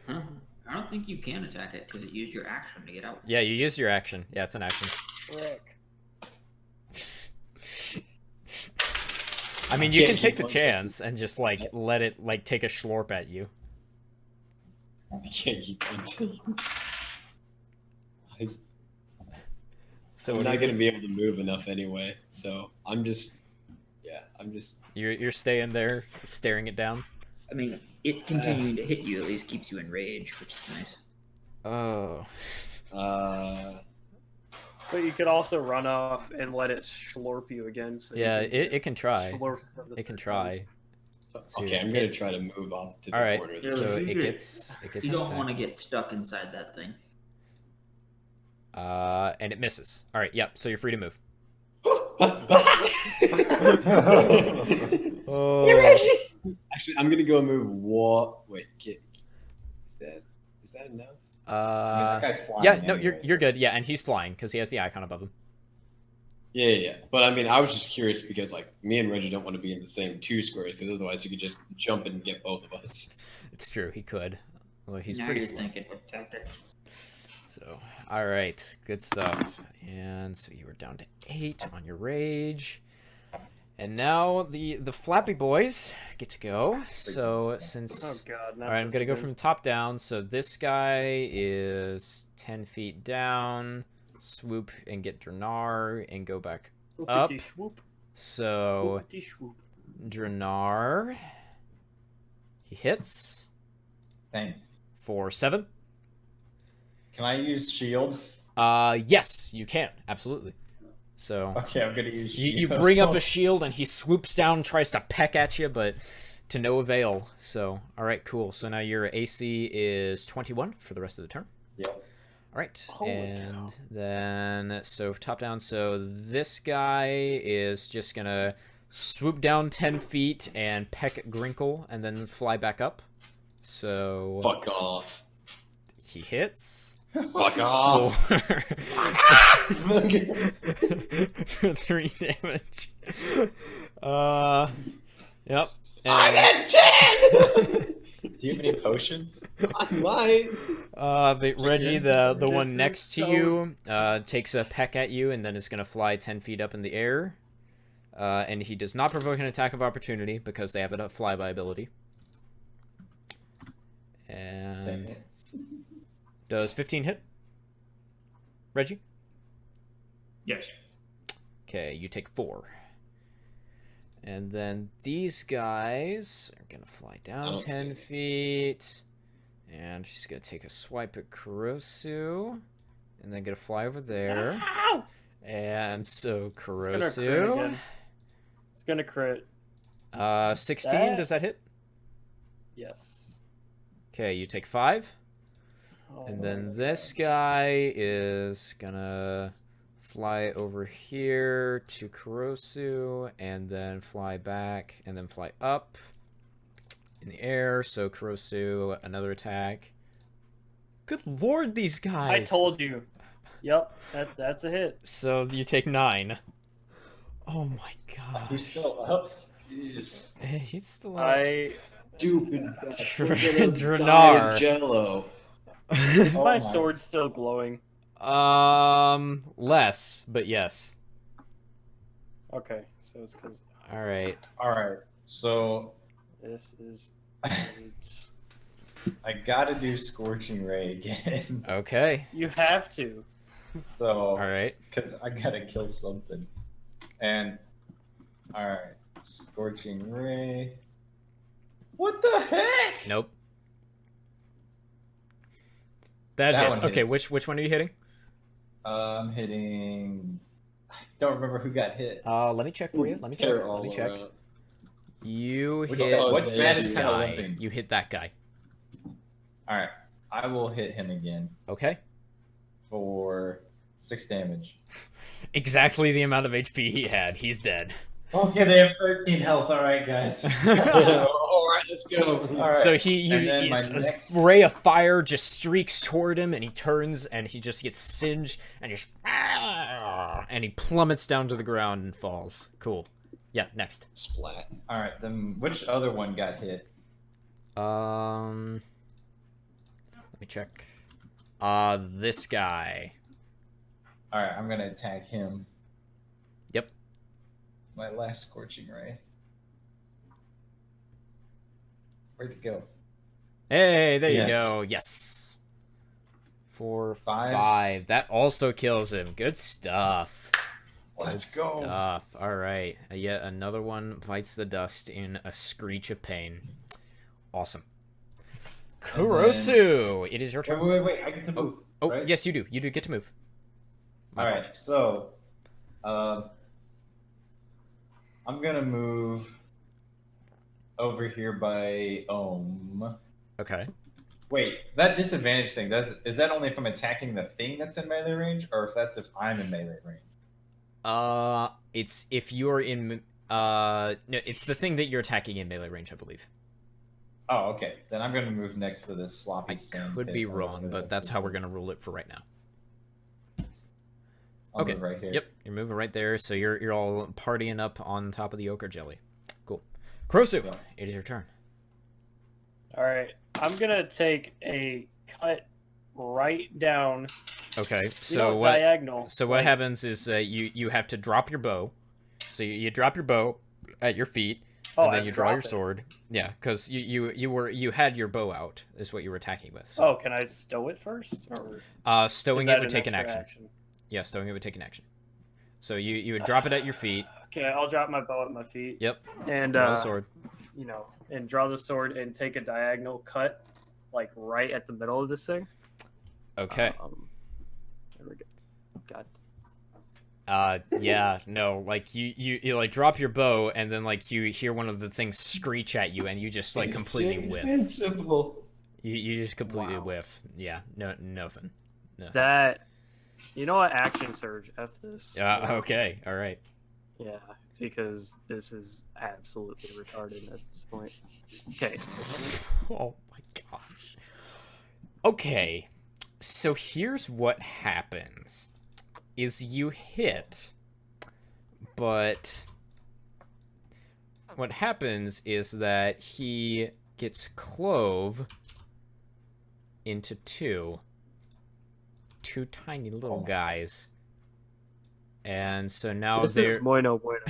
Huh? I don't think you can attack it because it used your action to get out. yeah, you use your action. Yeah, it's an action. Frick. I mean, you can't can take keep the on chance and just like let it like take a slurp at you. I can't keep on taking. So I'm what not are you gonna be able to move enough anyway, so I'm just. You're staying there, staring it down. I mean, it continuing to hit you at least keeps you in rage, which is nice. Oh. But you could also run off and let it slurp you again. So Yeah, you can it can try. slurp for the It can third try. So Okay, I'm it- gonna try to move off to the All right. border. Yeah, So you it get- gets You an don't attack. want to get stuck inside that thing. And it misses. All right. Yep. So you're free to move. Oh. Actually, I'm gonna go and move. What? Wait, is that enough? I mean, that guy's flying. Yeah. No, anyway, you're so- good. Yeah, and he's flying because he has the icon above him. Yeah. But I mean, I was just curious because like me and Reggie don't want to be in the same 2 squares because otherwise you could just jump and get both of us. It's true. He could. Well, he's now pretty you're slow. thinking with tactics. So, all right, good stuff. And so you were down to 8 on your rage, and now the Flappy Boys get to go. So Oh since god. all right, I'm gonna go from top down. So this guy is 10 feet down. Swoop and get Dranar and go back up. Swoop. So Whoopity swoop. Dranar, he hits Dang. for 7. Can I use shield? Yes, you can absolutely. So. Okay, I'm gonna use shield. You bring up a shield and he swoops down, tries to peck at you, but to no avail. So, all right, cool. So now your AC is 21 for the rest of the turn. Yep. All right, Holy and cow. then so top down. So this guy is just gonna swoop down 10 feet and peck at Grinkle, and then fly back up. So Fuck off. he hits. Fuck off. For, for 3 damage. Yep. I'm And, at 10. Do you have any potions? I might. Reggie, the This one is next to so- you, takes a peck at you and then is gonna fly 10 feet up in the air. And he does not provoke an attack of opportunity because they have a flyby ability. And does 15 hit? Reggie? Yes. Okay, you take 4. And then these guys are gonna fly I down don't see 10 it. feet. And she's gonna take a swipe at Kurosu. And then gonna fly over there. Ow! And so It's gonna crit Kurosu. again. It's gonna crit. 16, That- does that hit? Yes. Okay, you take 5. Oh, And then this guy is gonna fly over here to Kurosu, and then fly back, and then fly up in the air. So Kurosu, another attack. Good lord, these guys! I told you. Yep, that's a hit. So you take 9. Oh my god. Who's still up? He's still up. I Stupid. Dranar. Jello. is Oh my my. sword still glowing? Less, but yes. Okay, so it's because All right. All right. So this is. I gotta do Scorching Ray again. Okay. You have to. So All right. because I gotta kill something. And all right, Scorching Ray. What the heck? Nope. That, That hits. one Okay, hits. which one are you hitting? I'm hitting. I don't remember who got hit. Let me check for you. Let me check. They're Let all me check. around. You Which- hit which this man is kinda guy. limping? You hit that guy. All right, I will hit him again Okay. for 6 damage. Exactly the amount of HP he had. He's dead. Okay, they have 13 health. All right, guys. All right, let's go. All right. So And then my a next- ray of fire just streaks toward him, and he turns, and he just gets singed, and just and he plummets down to the ground and falls. Cool. Yeah. Next. Splat. All right, then which other one got hit? Let me check. This guy. All right, I'm gonna attack him. Yep. My last Scorching Ray. Where'd it go? Hey, there you Yes. go. Yes. 4, 5. 5. That also kills him. Good stuff. Let's Good go. stuff. All right. Yet another one bites the dust in a screech of pain. Awesome. And Kurosu, it is your Wait, turn. wait, wait! I get to move. Oh, right? yes, you do. You do get to move. My All right, apologies. so I'm gonna move over here by Okay. Wait, that disadvantage thing, is that only if I'm attacking the thing that's in melee range, or if that's if I'm in melee range? It's if you're in no, it's the thing that you're attacking in melee range, I believe. Oh, okay. Then I'm gonna move next to this sloppy I sand could pit be or wrong, whatever but that that's how we're is. gonna rule it for right now. I'll Okay. move right here. Yep, you're moving right there, so you're all partying up on top of the ochre jelly. Cool. Kurosu, Yeah. it is your turn. All right, I'm gonna take a cut right down. Okay, You so know, what? diagonal. So what like, happens is you have to drop your bow. So you drop your bow at your feet, Oh, and then I you draw your drop it. sword. Yeah, because you had your bow out is what you were attacking with. So. Oh, can I stow it first? Or Stowing is it that would take an extra action. Yeah, stowing it would take an action. So you would drop it at your feet. Okay, I'll drop my bow at my feet. Yep. And Draw the sword. you know, and draw the sword and take a diagonal cut, like right at the middle of this thing. Okay. There we go. God. Yeah, no, like you like drop your bow and then like you hear one of the things screech at you and you just like completely whiff. Invincible. You just completely Wow. whiff. Yeah, nothing. That, you know what? Action surge. F this. Okay, all right. Yeah, because this is absolutely retarded at this point. Okay. Oh my gosh. Okay, so here's what happens. Is you hit, but what happens is that he gets clove into two tiny little guys, and so now This they're is muy no bueno.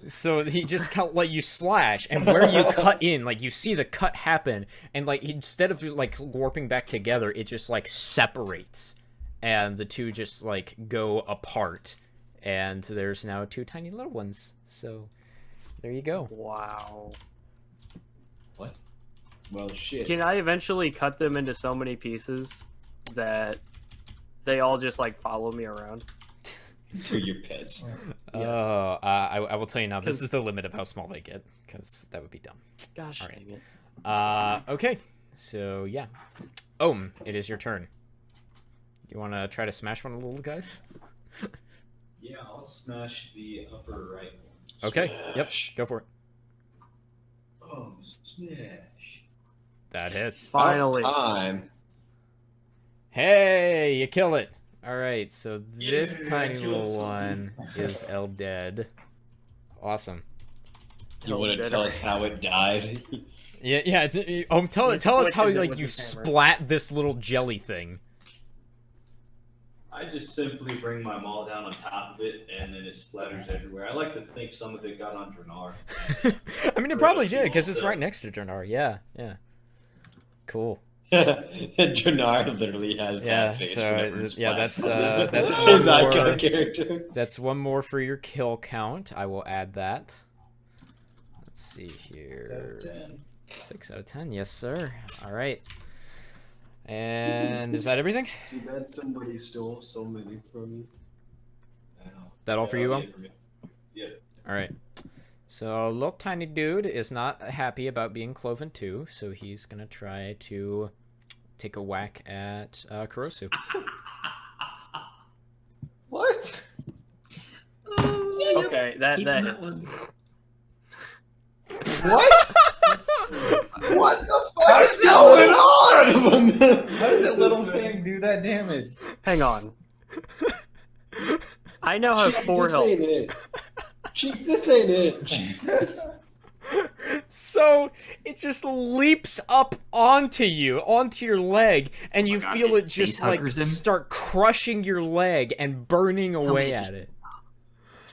so he just can't let you slash, and where you cut in, like you see the cut happen, and like instead of like warping back together, it just like separates. And the two just, like, go apart. And there's now two tiny little ones. So, there you go. Wow. What? Well, shit. Can I eventually cut them into so many pieces that they all just like follow me around? To your pets. Yes. I will tell you now, this is the limit of how small they get. Because that would be dumb. Gosh All right. dang it. Okay. So, yeah. It is your turn. You want to try to smash one of the little guys? Yeah, I'll smash the upper right one. Okay. Yep. Smash. Go for it. Oh, smash. That hits. Finally. About time. Hey, you kill it. All right. So this Yeah, tiny kill little something. one is El dead. Awesome. You want to tell us how it died? Yeah. Tell He us how squishes it like with you his hammer. splat this little jelly thing. I just simply bring my maul down on top of it, and then it splatters everywhere. I like to think some of it got on Dranar. I mean, it Or probably a did because it's small right next to Dranar. Yeah. Cool. Dranar literally has Yeah, that face. so, whenever it's yeah, flat. that's his one more- icon character. That's one more for your kill count. I will add that. Let's see here. 6 out of 10. Yes, sir. All right. And is that everything? Too bad somebody stole so many from you. That all for you, Will? Yeah. All right. So, little tiny dude is not happy about being cloven too, so he's gonna try to take a whack at Kurosu. What? Okay, that Keep that hits. one. What? What the fuck is going on? How does that little thing do that damage? Hang on. I now have Chief, 4 this health. ain't it. Chief, this ain't it. So it just leaps up onto your leg, and you God, feel it it just face like huggers him. start crushing your leg and burning away me it at just- it.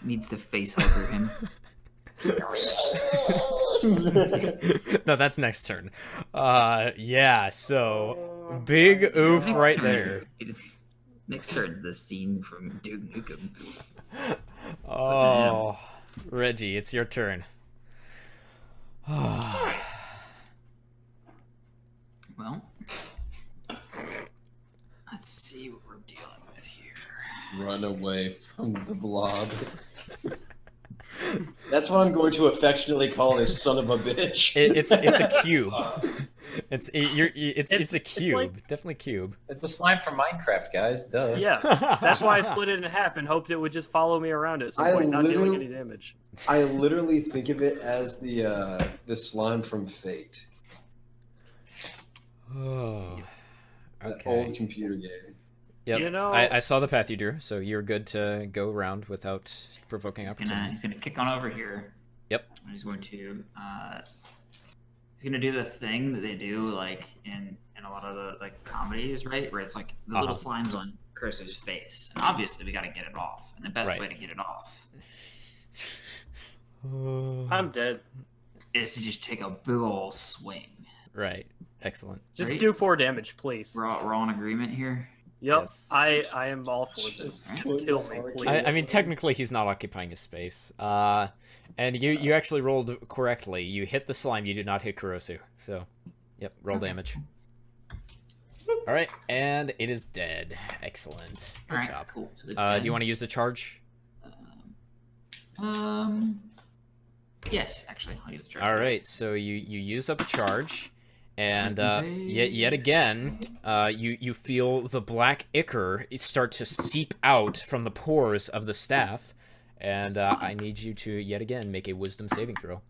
Needs to face hugger him. No, that's next turn. Yeah, so big oof Next right turn, there. Next turn's the scene from Duke Nukem. Oh, Reggie, it's your turn. Well, let's see what we're dealing with here. Run away from the blob. That's what I'm going to affectionately call this son of a bitch. It's a cube. It's a It's cube. like- Definitely cube. It's a slime from Minecraft, guys. Duh. Yeah, that's why I split it in half and hoped it would just follow me around at some I point, not dealing literally- any damage. I literally think of it as the slime from Fate, Oh. that old Okay. computer game. Yep. You know- I saw the path you drew, so you're good to go around without provoking He's opportunity. gonna kick on over here. Yep. And he's going to he's gonna do the thing that they do like in a lot of the like comedies, right? Where it's like the little slimes on Curse's face. And obviously we gotta get it off. And the best Right. way to get it off I'm dead. is to just take a big ol' swing. Right. Excellent. Just Right? do 4 damage, please. We're all in agreement here. Yep, Yes. I am all for this. Just kill me, please. I mean, technically, he's not occupying his space. And you actually rolled correctly. You hit the slime. You did not hit Kurosu. So, yep, roll damage. All right, and it is dead. Excellent. Good Alright, job. cool. So Do you want to use the charge? Yes, actually, I'll use the charge. All right, so you use up a charge, and Wisdom save. yet again, you feel the black ichor start to seep out from the pores of the staff, and I need you to yet again make a wisdom saving throw.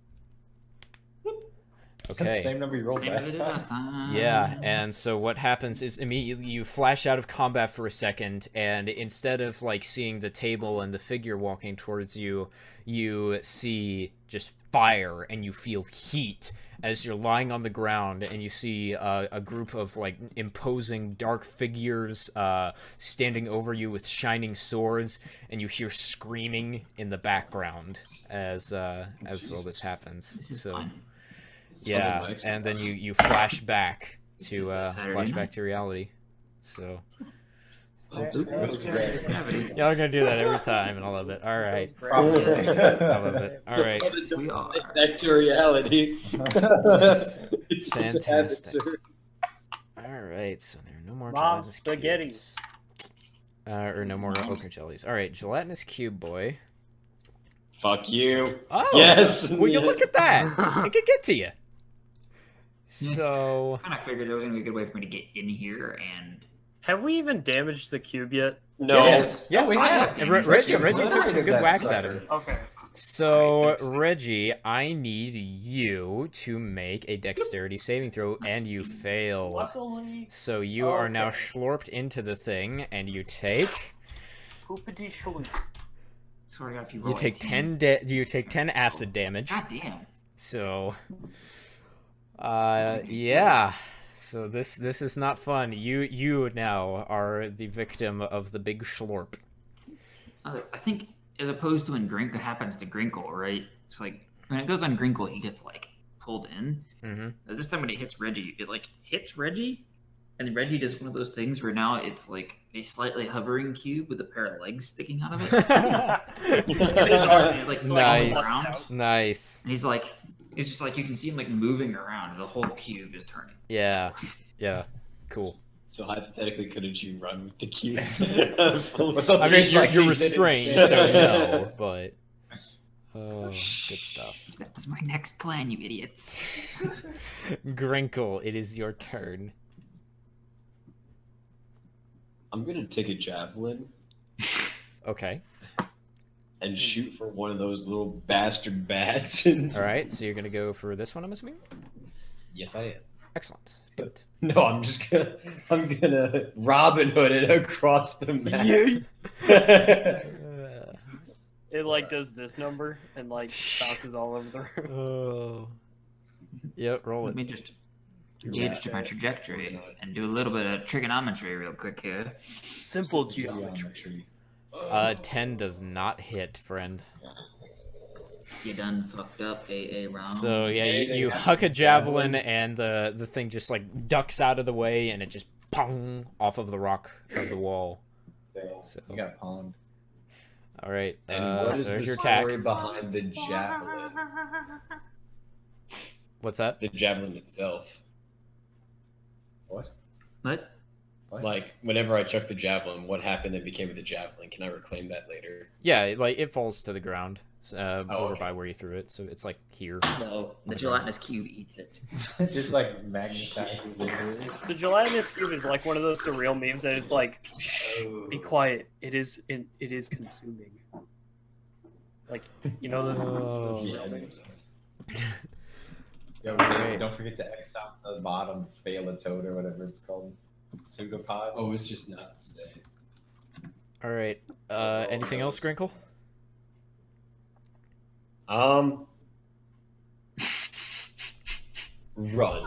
Okay. Same number you rolled Same as I did last last time. time. Yeah, and so what happens is immediately you flash out of combat for a second, and instead of like seeing the table and the figure walking towards you, you see just fire and you feel heat as you're lying on the ground, and you see a group of like imposing dark figures standing over you with shining swords, and you hear screaming in the background as all this happens. This is So. fun. Yeah, Something like and then you flash back to Saturday night. reality. So That was great. y'all are gonna do that every time, and I love it. All right, I love it. All right, We are. Back to reality. It's a habit, Fantastic. sir. all right. So there are no more Mom, gelatinous spaghetti. cubes. Or no more ochre jellies. All right, gelatinous cube boy. Fuck you. Oh, Yes. Will you look at that? It could get to you. So I kind of figured there was gonna be a good way for me to get in here and. Have we even damaged the cube yet? No. Yes. yeah, we I have. have And damage. Reggie Reggie took some good that whacks at sucker. him. Okay. So, Alright, thanks. Reggie, I need you to make a dexterity saving throw, and you fail. Luckily, So you are now Okay. schlorped into the thing, and you take poopity shaloot. Sorry, if you you roll take 18. 10 acid damage. God damn. So, yeah. So this is not fun. You now are the victim of the big schlorp. I think as opposed to when Grinkle happens to Grinkle, right? It's like when it goes on Grinkle, he gets like pulled in. Mm-hmm. This time when it hits Reggie, it like hits Reggie, and then Reggie does one of those things where now it's like a slightly hovering cube with a pair of legs sticking out of it. And it's like Nice. around. Nice. And he's like, it's just like you can see him like moving around. The whole cube is turning. Yeah. Yeah. Cool. So hypothetically, couldn't you run with the cube? I mean, you're restrained, so no, but good stuff. That was my next plan, you idiots. Grinkle, it is your turn. I'm gonna take a javelin Okay. and shoot for one of those little bastard bats. And... All right. So you're gonna go for this one, I'm assuming. Yes, I am. Excellent. Good. No, I'm gonna Robin Hood it across the map. It like does this number and like bounces all over the room. Oh. Yep. Roll Let it. me just gauge my trajectory and do a little bit of trigonometry real quick here. Simple geometry. 10 does not hit, friend. You done fucked up, AA round. So yeah, you huck a javelin, and the thing just like ducks out of the way, and it just pong off of the rock of the wall. So You got pwned. all right. And what is So there's the your attack. story behind the javelin? What's that? The javelin itself. What? What? Like, whenever I chuck the javelin, what happened that became of the javelin? Can I reclaim that later? Yeah, like it falls to the ground. over okay. by where you threw it. So it's like here. No, the gelatinous cube eats it. Just like magnetizes into it. The gelatinous cube is like one of those surreal memes that is like, Oh. be quiet. It is consuming. Like, you know those Oh. surreal memes. Yo, Alright. don't forget to X out the bottom, fail a toad or whatever it's called. Pseudopod. Oh, it's just not safe. All right. Anything else, Grinkle? Run.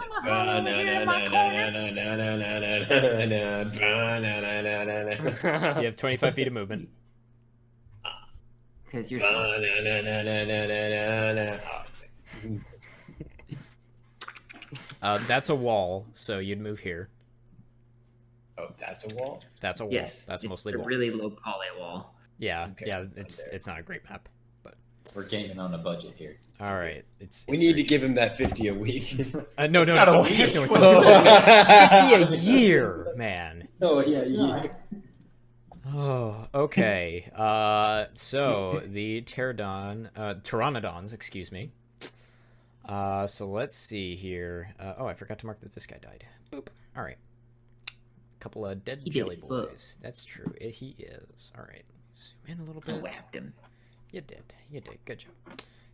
You have 25 feet of movement. Because you're. That's a wall, so you'd move here. Oh, that's a wall? That's a wall. Yes, That's it's mostly a wall. really low poly wall. Yeah, Okay, yeah. I'm It's there. it's not a great map. We're gaming on a budget here. All right. It's We need to great. give him that 50 a week. No, not a no. week. Heck no, it's Whoa. not 50 a year, man. Oh, yeah. Oh, okay. So the pteranodons, excuse me. So let's see here. Oh, I forgot to mark that this guy died. Boop. All right. Couple of dead He did jelly his foot. boys. That's true. He is. All right. Zoom in a little I bit. whacked him. You did. You did. Good job.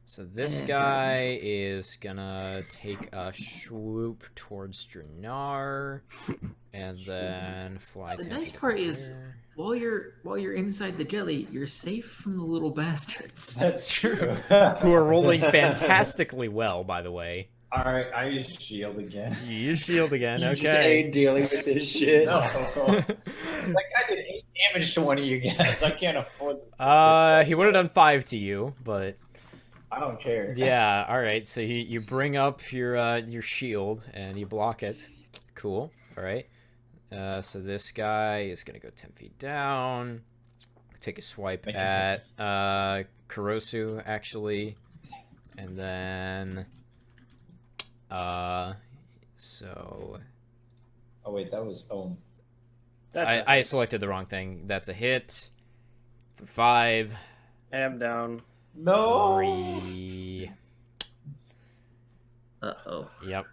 So this And guy is gonna take a swoop towards Dranar, and then fly. The 10 nice feet up part in is- the air. While you're inside the jelly, you're safe from the little bastards. That's true. true. Who are rolling fantastically well, by the way. Alright, I use shield again. You use shield again. You just Okay. ain't dealing with this shit. No. Like I did 8 damage to one of you guys. I can't afford the He would have done 5 to you, but I don't care. yeah. All right. So you bring up your shield and you block it. Cool. All right. So this guy is gonna go 10 feet down. Take a swipe Make him at Kurosu actually, and then so Oh wait, that was That's I selected the wrong thing. That's a hit for 5. am down. no. 3. Uh-oh. Yep.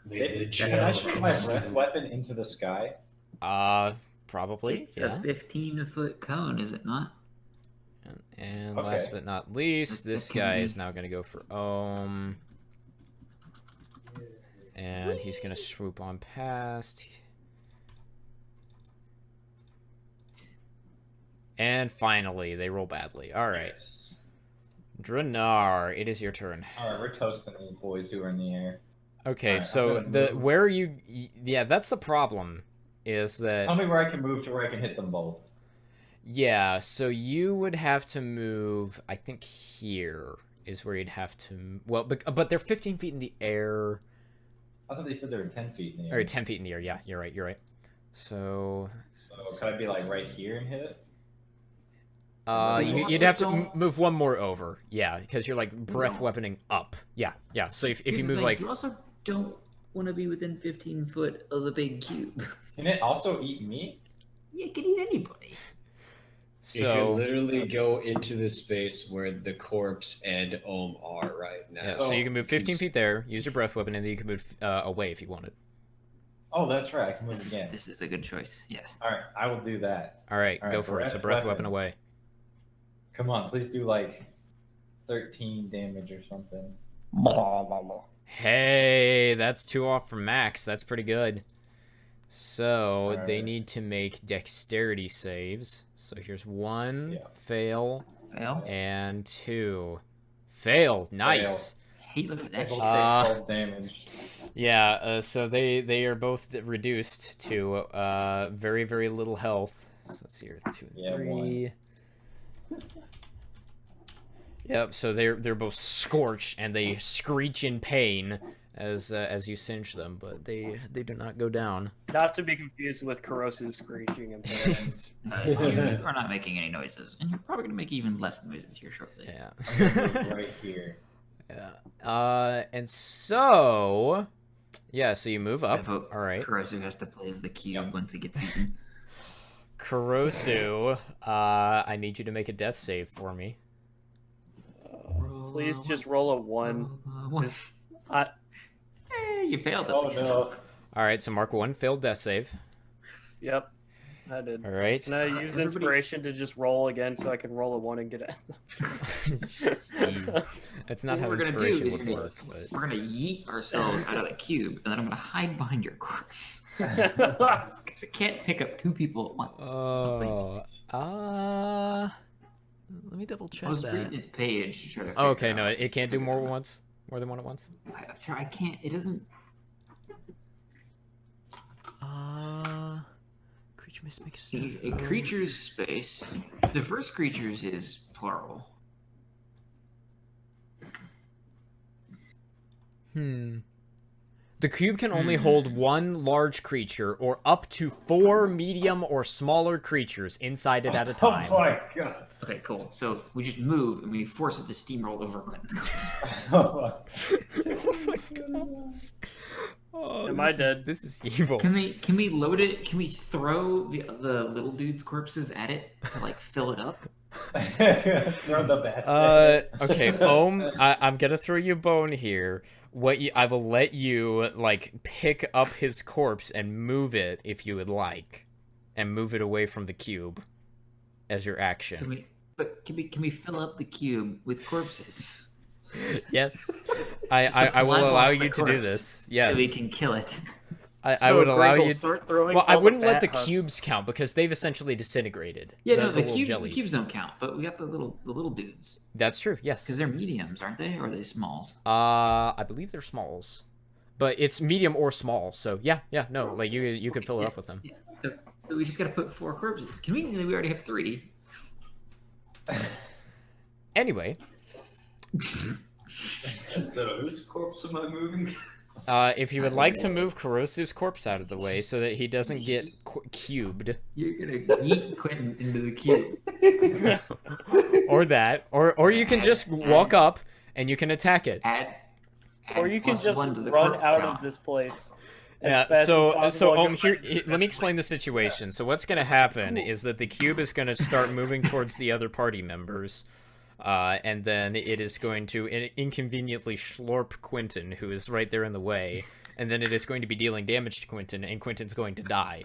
Can I shoot my breath weapon into the sky? Probably. It's Yeah. a 15-foot cone, is it not? And Okay. last but not least, this Okay. guy is now going to go for Ohm. And he's going to swoop on past. And finally, they roll badly. All right. Yes. Dranar, it is your turn. Alright, we're toasting these boys who are in the air. Okay, Alright, so I'm gonna move. where are you? Yeah, that's the problem. Is that Tell me where I can move to where I can hit them both. yeah? So you would have to move. I think here is where you'd have to. Well, but they're 15 feet in the air. I thought they said they were 10 feet in the Or air. 10 feet in the air. Yeah, you're right. You're right. So So could I be like right here and hit it? you'd have to move one more over. Yeah, because you're like breath weaponing up. Yeah, yeah. So if Here's you the move thing, like you also don't want to be within 15 foot of the big cube. Can it also eat me? Yeah, it could eat anybody. You so could literally go into the space where the corpse and Ohm are right now. yeah, so you can move 15 feet there. Use your breath weapon, and then you can move away if you wanted. Oh, that's right. I can move This again. is a good choice. Yes. Alright, I will do that. All right, All go right, for it. breath So breath weapon weapon. away. Come on, please do like 13 damage or something. Hey, that's 2 off from max. That's pretty good. So they Alright. need to make dexterity saves. So here's 1 Yeah. fail Fail. and 2 fail. Nice. Hey, look at that. They'll Uh, take 12 damage. Yeah. So they are both reduced to very very little health. So let's see here, 2 and Yeah, 3. Yep. So they're both scorched and they screech in pain as you cinch them, but they do not go down. Not to be confused with Kurosu's screeching and You are not making any noises, and you're probably going to make even less noises here shortly. Yeah. I'm gonna move right here. Yeah. And so yeah, so you move up. But All right. Kurosu has to play as the cube once it gets eaten. Kurosu, I need you to make a death save for me. Roll Please just roll a 1. One. Just- I- You failed at Oh least. no. All right, so mark 1 failed death save. Yep, I did. All right. Can I use Everybody- inspiration to just roll again so I can roll a 1 and get it? That's not What how we're gonna do inspiration is would we're work, but We're gonna yeet ourselves out of the cube, and then I'm gonna hide behind your corpse. Oh, 'Cause I can't pick up 2 people at once. oh, let me double I check was that. reading its page to try to. Oh, figure okay, no, out. it can't do more than one at once. I've tried. I can't. It doesn't. Creature must make a See, stealth a roll. creature's space. The first creatures is plural. The cube can only hold 1 large creature or up to 4 medium or smaller creatures inside it at a time. Oh my god. Okay, cool. So we just move and we force it to steamroll over Quentin's corpse. Oh Oh, Am I dead? This is evil. Can we load it? Can we throw the little dude's corpses at it to like fill it up? my. Throw the bats. Okay, I'm gonna throw you a bone here. I will let you like pick up his corpse and move it if you would like, and move it away from the cube as your action. Can we fill up the cube with corpses? Yes, I will Supply allow block the you to do corpse this. Yes, so we can kill it. I would allow Gregor, you. Start throwing Well, I all wouldn't let bat the husks. cubes count because they've essentially disintegrated. Yeah, no, the little cubes jellies. don't count, but we got the little dudes That's true. Yes. because they're mediums, aren't they? Or are they smalls? I believe they're smalls, but it's medium or small. So yeah, no, like you can fill it up with them. Yeah. So we just gotta put 4 corpses. Conveniently, we already have 3. Anyway, So whose corpse am I moving? if you would like to move Kurosu's corpse out of the way so that he doesn't get cubed, You're gonna yeet Quentin into the cube. or that, or you can just walk up and you can attack it. Add Or you can plus just 1 to the run corpse out count. of this place. as Yeah, fast so as possible and here, get- let me explain the situation. So what's going to happen is that the cube is going to start moving towards the other party members, and then it is going to inconveniently schlorp Quentin, who is right there in the way, and then it is going to be dealing damage to Quentin, and Quentin's going to die.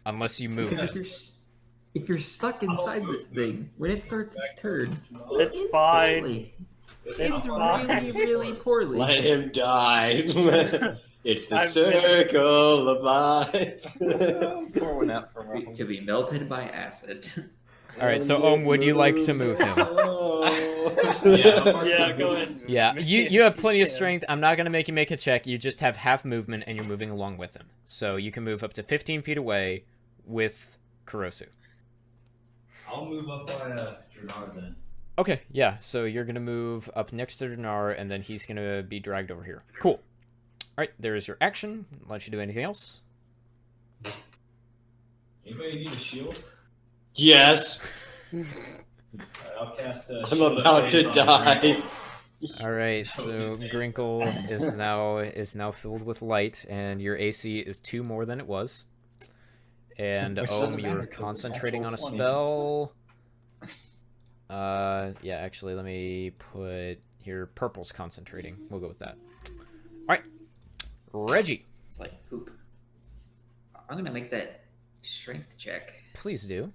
Unless you move Because him. if you're stuck inside this thing, when it starts its turn, It's fine. poorly. It's It's fine. really, really poorly. Let him die. It's the I've circle of life. Pour one out for me. To be melted by acid. Alright, so would you like to move him? Yeah, go ahead. Yeah, you have plenty of strength. I'm not going to make you make a check. You just have half movement, and you're moving along with him. So you can move up to 15 feet away with Kurosu. I'll move up by Drenar then. Okay, yeah, so you're going to move up next to Dinar, and then he's going to be dragged over here. Cool. Alright, there is your action. Let you do anything else. Anybody need a shield? Yes, Alright, I'll cast a I'm shield of about to faith on die. Grinkle. Alright, so Grinkle is now filled with light, and your AC is 2 more than it was. And Which doesn't you're matter 'cause concentrating on a natural 20s. spell. Yeah, actually, let me put here purple's concentrating. We'll go with that. Alright. Reggie, It's like poop. I'm gonna make that strength check. please do.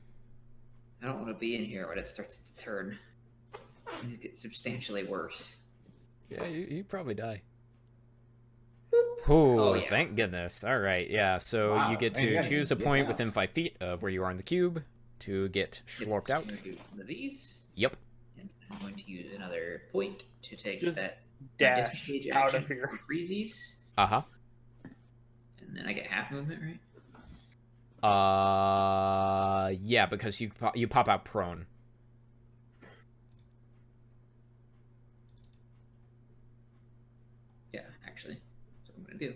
I don't want to be in here when it starts to turn. It gets substantially worse. Yeah, you probably die. Ooh, Oh, yeah. thank goodness. Alright, yeah, so Wow, you get man, you to gotta choose a get point out. within 5 feet of where you are in the cube to get schlorped out. I'm gonna do one of these, Yep. and I'm going to use another point to take Just that dash disengage out action of here. for freezies, Uh-huh. and then I get half movement, right? Yeah, because you pop out prone. Yeah, actually. That's what I'm going to do.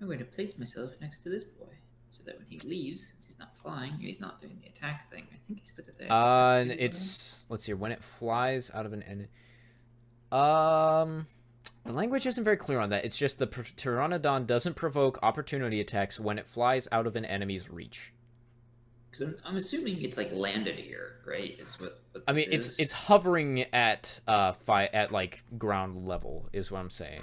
I'm going to place myself next to this boy, so that when he leaves, since he's not flying, he's not doing the attack thing. I think he's stuck at that. And it's let's see, when it flies out of an enemy. The language isn't very clear on that. It's just the Pteranodon doesn't provoke opportunity attacks when it flies out of an enemy's reach. Because I'm assuming it's like landed here, right? Is what I mean, this is? it's hovering at at like ground level is what I'm saying.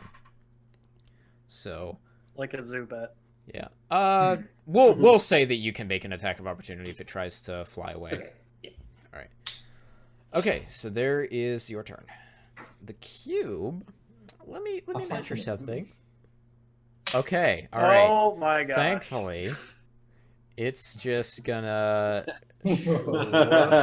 So Like a Zubat. yeah, we'll say that you can make an attack of opportunity if it tries to fly away. Okay. Yeah. All right. Okay, so there is your turn. The cube. Let me measure something. Okay, all right. Oh my god. Thankfully, it's just gonna work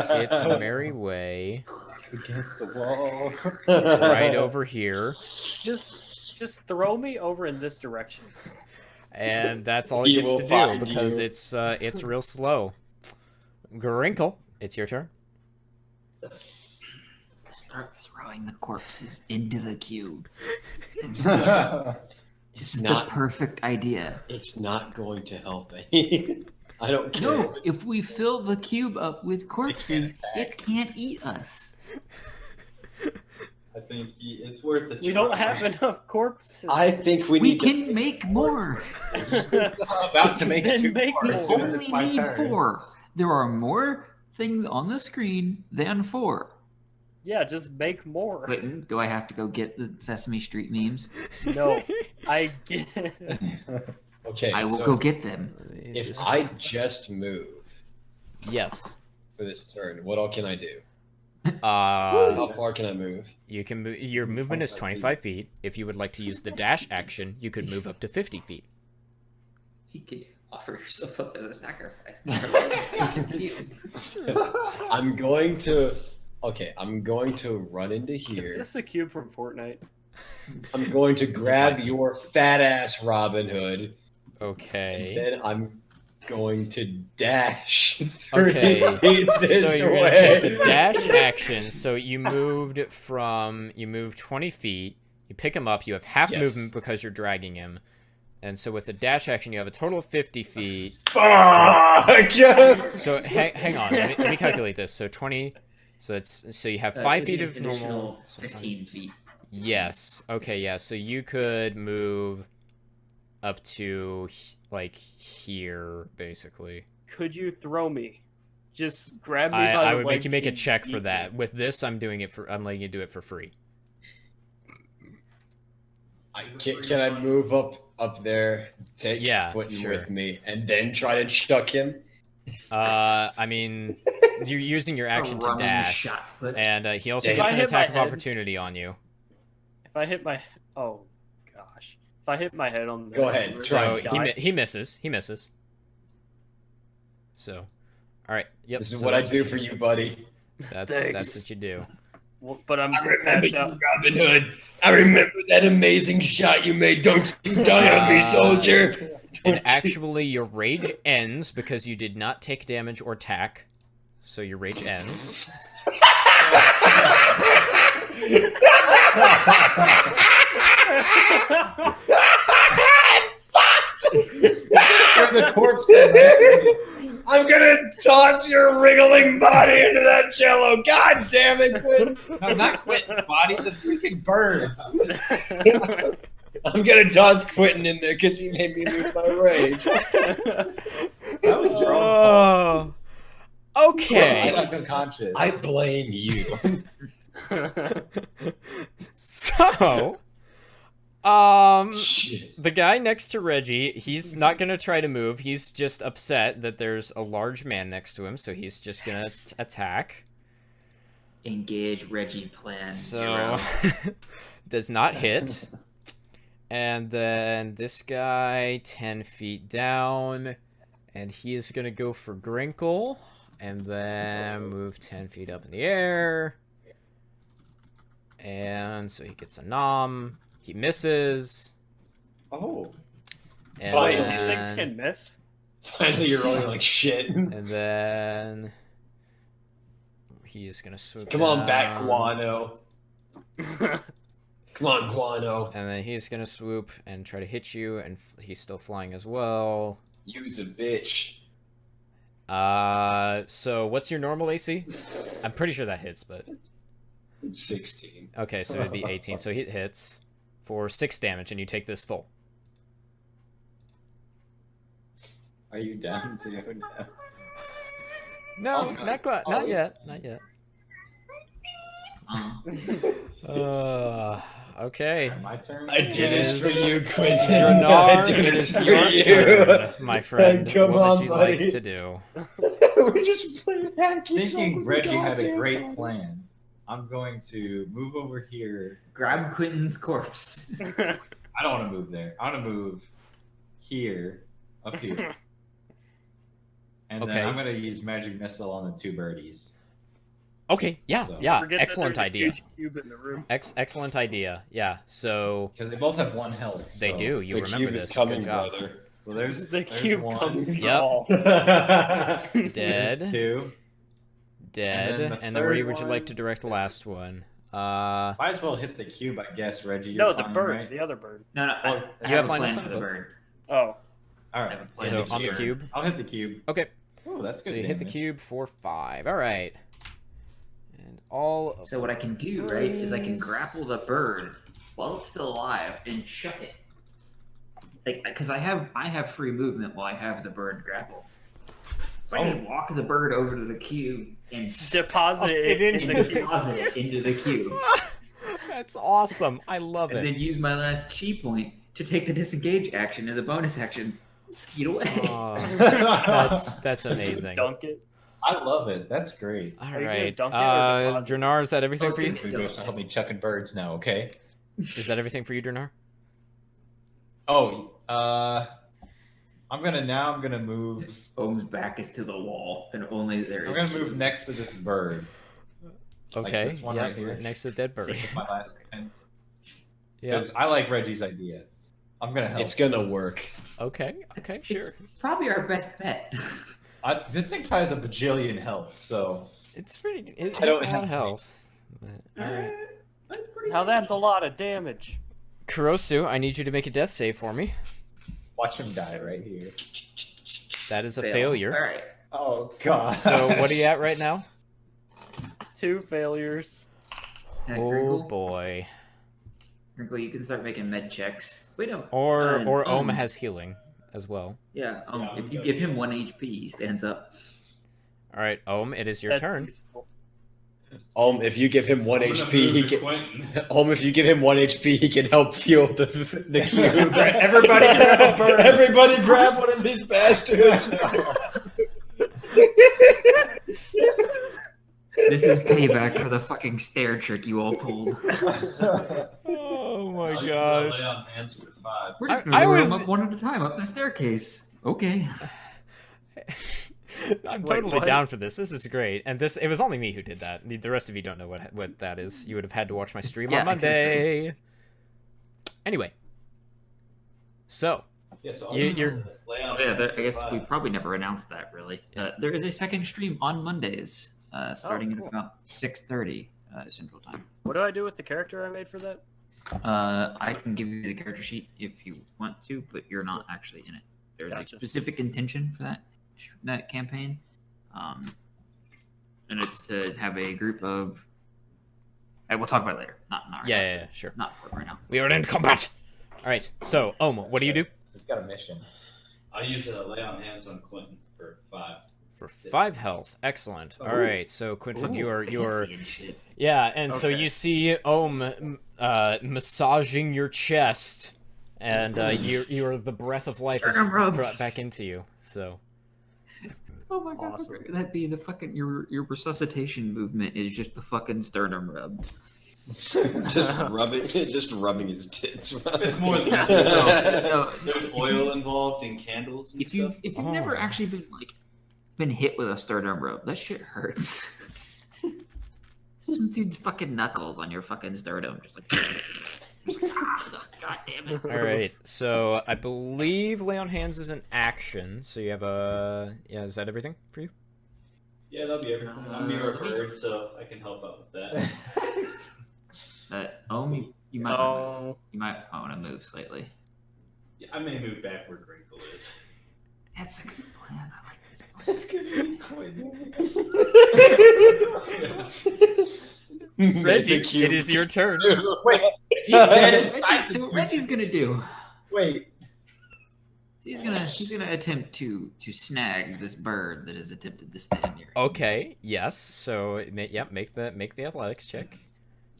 its merry way It's against the wall. right over here, Just throw me over in this direction. and that's all it He gets will to do find because you. it's real slow. Grinkle, it's your turn. Start throwing the corpses into the cube. This is not- the perfect idea. It's not going to help any. I don't care. No, if we fill the cube up with corpses, it can't eat us. I think it's worth it. We don't have enough corpses. I think we We need can make more. About to make Then 2 make more We as soon as only it's my need turn. 4. There are more things on the screen than 4. Yeah, just make more. Clinton, do I have to go get the Sesame Street memes? No, I get it. Okay, I will so go get them. if I just move Yes. for this turn, what all can I do? Uh, How far can I move? you can move. Your movement is 25 feet. If you would like to use the dash action, you could move up to 50 feet. You could offer yourself up as a sacrifice. I'm going to. Okay, I'm going to run into Is here. this a cube from Fortnite? I'm going to grab your fat ass Robin Hood, and Okay. then I'm going to dash. Okay. 30 feet So this you're gonna take way. the dash action. So you moved 20 feet. You pick him up. You have half Yes. movement because you're dragging him. And so with the dash action, you have a total of 50 feet. Fuck! So hang on. Let me calculate this. So 20. So you have 5 feet of normal. So 15 feet. Yes. Okay. Yeah. So you could move up to like here, basically. Could you throw me? Just grab me by I the would make legs you make a and check eat for me. that. With this, I'm letting you do it for free. Can I move up there, take Yeah, Quentin sure. with me, and then try to chuck him? I mean, you're using your action to running dash, shot put. and he also If gets I an hit my attack of head- opportunity on you. If I hit my oh gosh, if I hit my head on this, Go ahead, will try. I So die? he misses. He misses. So, all right. Yep. This is so what I that's do you for you, buddy. That's Thanks. what you do. Well, but I'm I remember you, passed out. Robin Hood. I remember that amazing shot you made. Don't you die on me, soldier. And actually, your rage ends because you did not take damage or tack. So your rage ends. Throw the corpse in there. I'm gonna toss your wriggling body into that cello. God damn it, Quinn. No, not Quentin's body, the freaking birds. I'm gonna toss Quentin in there because he made me lose my rage. That was your own fault. Oh. Okay. I'm unconscious. I blame you. So, Shit. the guy next to Reggie, he's not gonna try to move. He's just upset that there's a large man next to him, so he's just gonna attack. Engage Reggie plan So, 0. does not hit. And then this guy, 10 feet down, and he is gonna go for Grinkle, and then move 10 feet up in the air. And so he gets a nom. He misses. Oh. And Fine. then, 26 can miss. Finally, you're rolling like shit. and then he is gonna swoop Come on back, down. Guano. Come on, Guano. And then he's gonna swoop and try to hit you, and he's still flying as well. Use a bitch. So what's your normal AC? I'm pretty sure that hits, but It's 16. okay, so it'd be 18. So it hits for 6 damage, and you take this full. Are you down to go now? No, Oh, not quite. Not yet. Not yet. Okay. My turn. I did this for you, Quentin. Dranar, I did it this is for your you. turn, my friend. Come what on, would you buddy. like to do? We're just playing hacky Thinking Reggie had a great plan, I'm going to move over here. Grab Quentin's corpse. I don't want to move there. I want to move here, up here. And Okay. then I'm going to use Magic Missile on the two birdies. Okay, yeah, So- yeah, Forget that excellent there's a idea. huge cube in the room. Excellent idea. Yeah, so Because they both have 1 health. they so- do. You The remember cube this. is coming, Good job. brother. So there's The there's cube 1, comes Yep. all. There's Dead, 2. dead, And then the and then where third would you like one to direct the last one? Might as well hit the cube, I guess, Reggie. You're No, the fine, bird, right? the other bird. No, no. I, Well, I you have have a line of plan sight for the both. bird. Oh, All I right. have a plan So for on the bird. cube. I'll hit the cube. Okay, Oh, that's good. so you hit the damage. cube for 5. All right. And all of So what I can do, right, is I can these- grapple the bird while it's still alive and chuck it. Like, because I have free movement while I have the bird grapple. So I just walk the bird over to the cube and deposit it in the cube. deposit it into the cube, That's awesome. I love and it. then use my last chi point to take the disengage action as a bonus action. And skeet away. Oh, that's amazing. Dunk it. I love it. That's great. All Are you gonna right. dunk it or deposit? Dranar, is that everything for you? Okay. We both help me chucking birds now, okay? Is that everything for you, Dranar? Oh, I'm gonna move. Ohm's back is to the wall, and only there I'm is. gonna move next to this bird. Like Okay. this one yeah, right here. next to the dead bird. With my last hand. Yeah. Because I like Reggie's idea. I'm gonna help. It's gonna work. Okay. Okay. Sure. It's probably our best bet. This thing probably has a bajillion health, so It's pretty. It I has don't a lot have of health. But, all right. Now that's a lot of damage. Kurosu, I need you to make a death save for me. watch him die right here. That is a Fail. failure. All right. Oh god. So what are you at right now? 2 failures. Oh Grinkle, boy. Grinkle, you can start making med checks. Wait, no. Or Ohm. Ohm has healing as well. Yeah, Yeah, if I'm you good. give him 1 HP, he stands up. All right, Ohm, it is your That's turn. useful. If you give him 1 I'm gonna HP, move he to can. Quentin. If you give him 1 HP, he can help fuel the cube. Everybody grab a bird. Everybody grab one of these bastards. This is payback for the fucking stair trick you all pulled. Oh my I'll use gosh. Lay on hands for 5. We're just I gonna lure was- them up one at a time up the staircase. Okay. I'm Wait, totally what? down for this. This is great. And it was only me who did that. The rest of you don't know what that is. You would have had to watch my stream Yeah, on Monday. Anyway. So, Yeah, so you're lay on Oh, yeah, hands I for guess 5. we probably never announced that really. There is a second stream on Mondays, starting cool. at about 6:30 Central Time. What do I do with the character I made for that? I can give you the character sheet if you want to, but you're not actually in it. There's Gotcha. a specific intention for that campaign, and it's to have a group of. We'll talk about it later. Not right now. yeah, sure. Not right now. We are in combat. All right. So, Ohm, what do you do? We've got a mission. I use lay on hands on Quentin for 5. For 5 health. Excellent. All right. So, Quinton, Ooh, you're fancy and shit. yeah, and so Okay. you see Ohm massaging your chest, and you're the breath of life is Sternum rub. brought back into you. So, Oh my god, Awesome. that'd be the fucking your resuscitation movement is just the fucking sternum rub. just rubbing his tits. It's more than that. No, There's oil involved in candles and if you've stuff. if you've Oh. never actually been hit with a sternum rub, that shit hurts. Some dude's fucking knuckles on your fucking sternum, just like god damn it. all right. So, I believe lay on hands is an action. So you have a is that everything for you? Yeah, that'll be everything. I'm near a bird, so I can help out with that. You might No. want to move slightly. Yeah, I may move back where Grinkle is. That's a good plan. I like this plan. That's gonna be Reggie, it is your turn. Wait, He's dead inside, so what Reggie's gonna do? wait. He's gonna attempt to snag this bird that has attempted to stand here. Okay. Yes. So make the athletics check.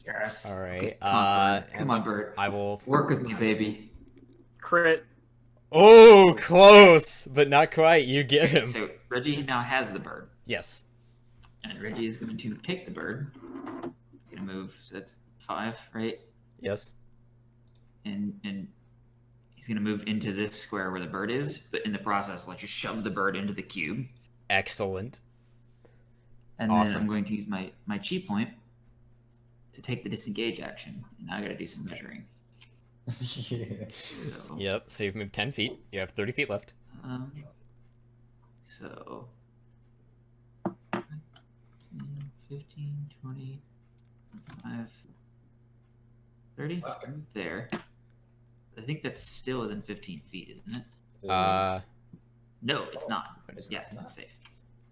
Yes. All right. Okay, come on, and bird. I will Work with me, baby. Crit. Oh, close, but not quite. You get him. So Reggie now has the bird, Yes. and Reggie is going to take the bird. He's gonna move. So that's 5, right? Yes. And he's gonna move into this square where the bird is, but in the process, let's just shove the bird into the cube. Excellent. And Awesome. then I'm going to use my chi point to take the disengage action. And now I got to do some measuring. Yeah. So, Yep. So you've moved 10 feet. You have 30 feet left. So 15, 20, 25, 30. There. I think that's still within 15 feet, isn't it? No, it's not. Yeah, that's safe.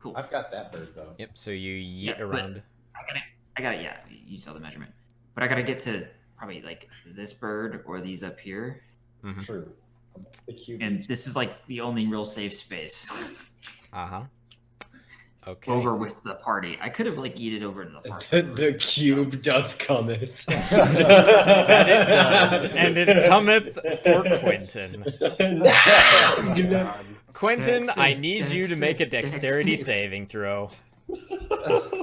Cool. I've got that bird though. Yep. So you yeet Yeah, but- around. I gotta, yeah, you saw the measurement. But I gotta get to probably like this bird or these up here. True. The cube. And this is like the only real safe space. Uh-huh. Okay. Over with the party. I could have like yeeted over to the far The, side. the cube doth cometh. That it does, and it cometh for Quentin. Quentin, Dex I save, need Dex you to make a save, Dex dexterity save. saving throw.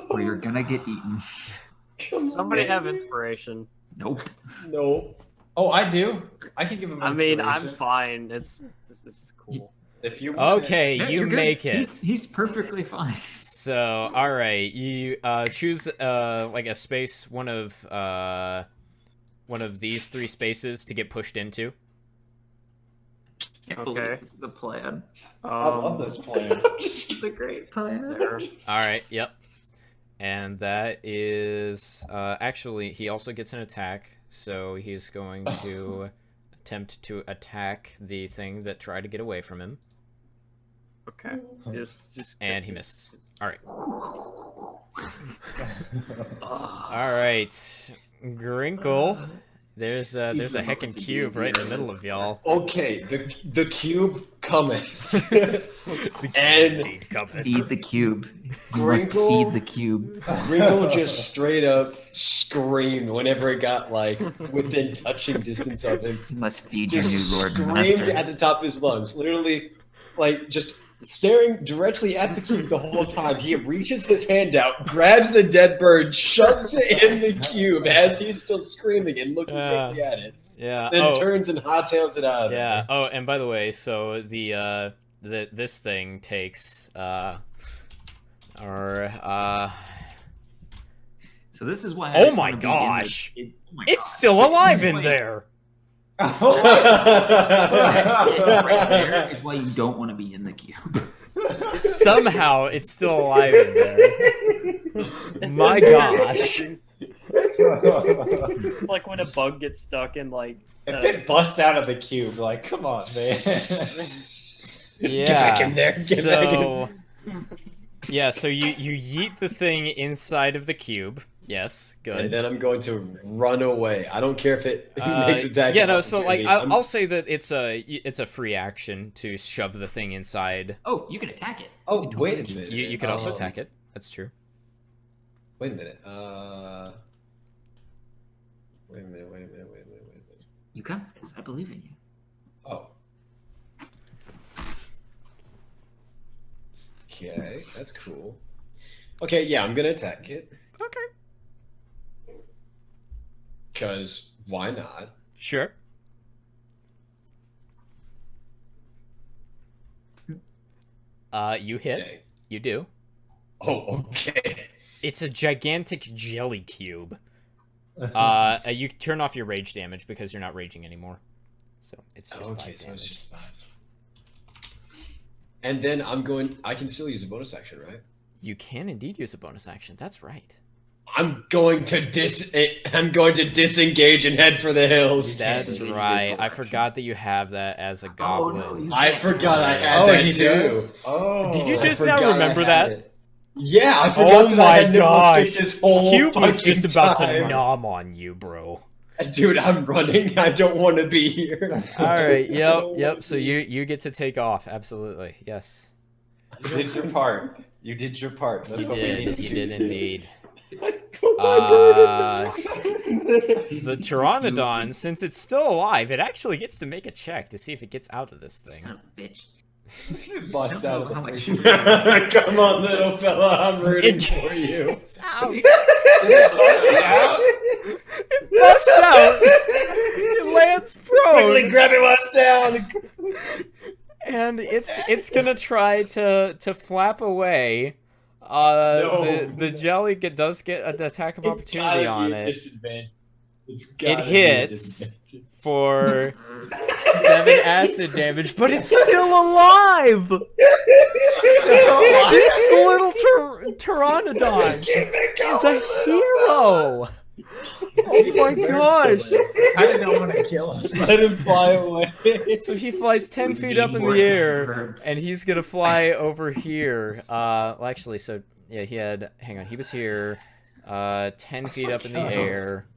Or you're gonna get eaten. Somebody have inspiration. Nope. No. Oh, I do. I can give him. I mean, I'm inspiration. fine. This is cool. If you want Okay, Yeah, you you're good. make it. He's perfectly fine. So, all right, you choose like a space, one of these 3 spaces to get pushed into. Can't Okay. believe this is a plan. I love this plan. It's a great plan. There. All right, yep. And that is actually he also gets an attack, so he's going to attempt to attack the thing that tried to get away from him, Okay. Just and he misses. All right. Ah. All right, Grinkle. There's a He's the heckin' lowest cube right in the middle of y'all. Okay, the cube cometh. The And- indeed cometh. Feed the cube. You must Grinkle? feed the cube. Grinkle just straight up screamed whenever it got like within touching distance of him. You must feed your Just new lord and screamed master. at the top of his lungs, literally, like just staring directly at the cube the whole time. He reaches his hand out, grabs the dead bird, shoves it in the cube as he's still screaming and looking directly at it. Yeah. Then Oh, turns and hightails it out. Of yeah. there. Oh, and by the way, so this thing takes So this is why. Oh I my wanna be in the- gosh. oh my it's gosh. still alive in Wait. there. That right there is why you don't want to be in the cube. Somehow it's still alive in there. My gosh. It's like when a bug gets stuck in like. If it busts out of the cube, like, come on, man. Yeah. Get back in there. Get back in. Yeah, so you yeet the thing inside of the cube. Yes, good. And then I'm going to run away. I don't care if it makes attack. Yeah, no. So like, opportunity. I'll say that it's a free action to shove the thing inside. Oh, you can attack it. Oh, You can wait a totally- minute. You could also attack it. That's true. Wait a minute. Wait a minute. You got this. I believe in you. Oh. Okay, that's cool. Okay, yeah, I'm gonna attack it. Okay. Cause why not? Sure. You hit. Okay. You do. Oh, okay. It's a gigantic jelly cube. You turn off your rage damage because you're not raging anymore. So it's just Okay, 5 so damage. it's just 5. And then I can still use a bonus action, right? You can indeed use a bonus action. That's right. I'm going to disengage and head for the hills. That's Indeed, right. full I action. forgot that you have that as a goblin. no, you- I forgot I had Oh, that he too. does? Oh. Did you I just now forgot I remember had that? it. Yeah, I Oh forgot that my I had Nimbus gosh. Pick this whole Cube was fucking just about time. to nom on you, bro. Dude, I'm running. I don't want to be here. All right. Yep. So you get to take off. Absolutely. Yes. You did your part. You did your part. That's You what we did. need. You did indeed. Put my bird in The Pteranodon, since it's still alive, it actually gets to make a check to see if it gets out of this thing. Son of a bitch. Busts out of the How much- first- Come on, little fella. I'm rooting for you. It's out. Bust out? It busts out. It lands Quickly prone, grab it while it's down. and it's gonna try to flap away. No. The jelly does get an attack of It's opportunity gotta on be a it disadvantage. It's It gotta be a hits. disadvantage. for 7 acid damage, but it's still alive. This little Pteranodon is a hero. Oh my gosh! I don't want to kill him. Let him fly away. So he flies 10 feet up in the air, and he's gonna fly over here. Well, actually, so yeah, he had. Hang on, he was here. 10 feet up in the air.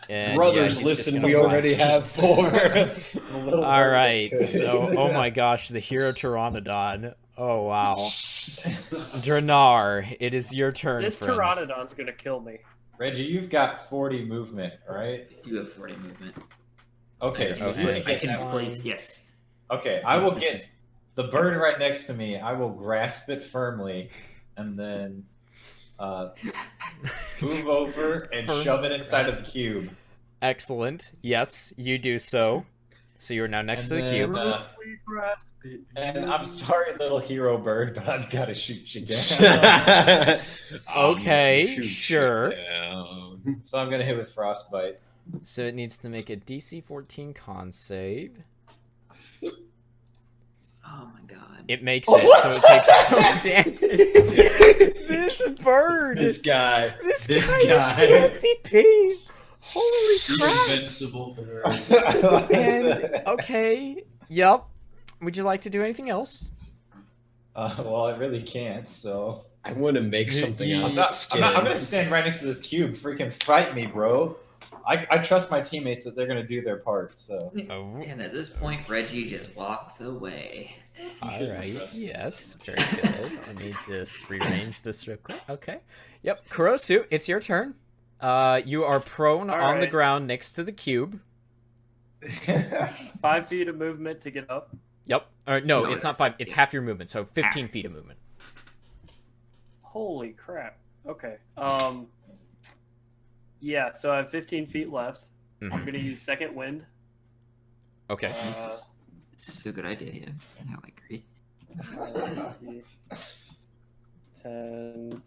And, Brothers, yeah, he's just listen, gonna we fly. already have 4. All right, so oh my gosh, the hero Pteranodon. Oh wow, Dranar, it is your turn. This friend. Pteranodon's gonna kill me. Reggie, you've got 40 movement, right? You have 40 movement. Okay, so Okay. you I get can that. place, yes. Okay, I will get the bird right next to me. I will grasp it firmly, and then move over and shove it inside of the cube. Excellent. Yes, you do so. So you are now next to the cube. And I'm sorry, little hero bird, but I've got to shoot you down. Okay, sure. So I'm gonna hit with frostbite. So it needs to make a DC 14 con save. Oh my god. It makes it, so it takes 2 damage. This bird! This guy. This this guy is the MVP! Holy crap! Invincible bird. And, okay, yep. Would you like to do anything else? Well, I really can't, so. I want to make something out I'm of this not, skin. I'm gonna stand right next to this cube. Freaking fight me, bro. I trust my teammates that they're gonna do their part, so. Oh. And at this point, Reggie just walks away. Alright, yes, very good. Let me just rearrange this real quick. Okay. Yep, Kurosu, it's your turn. You are prone All on the right. ground next to the cube. 5 feet of movement to get up. Yep. Or no, No, it's not it's- 5. It's half your movement, so 15 feet of movement. Holy crap. Okay. Yeah, so I have 15 feet left. I'm Mhm. gonna use second wind. Okay. This is a good idea, yeah. I agree. 10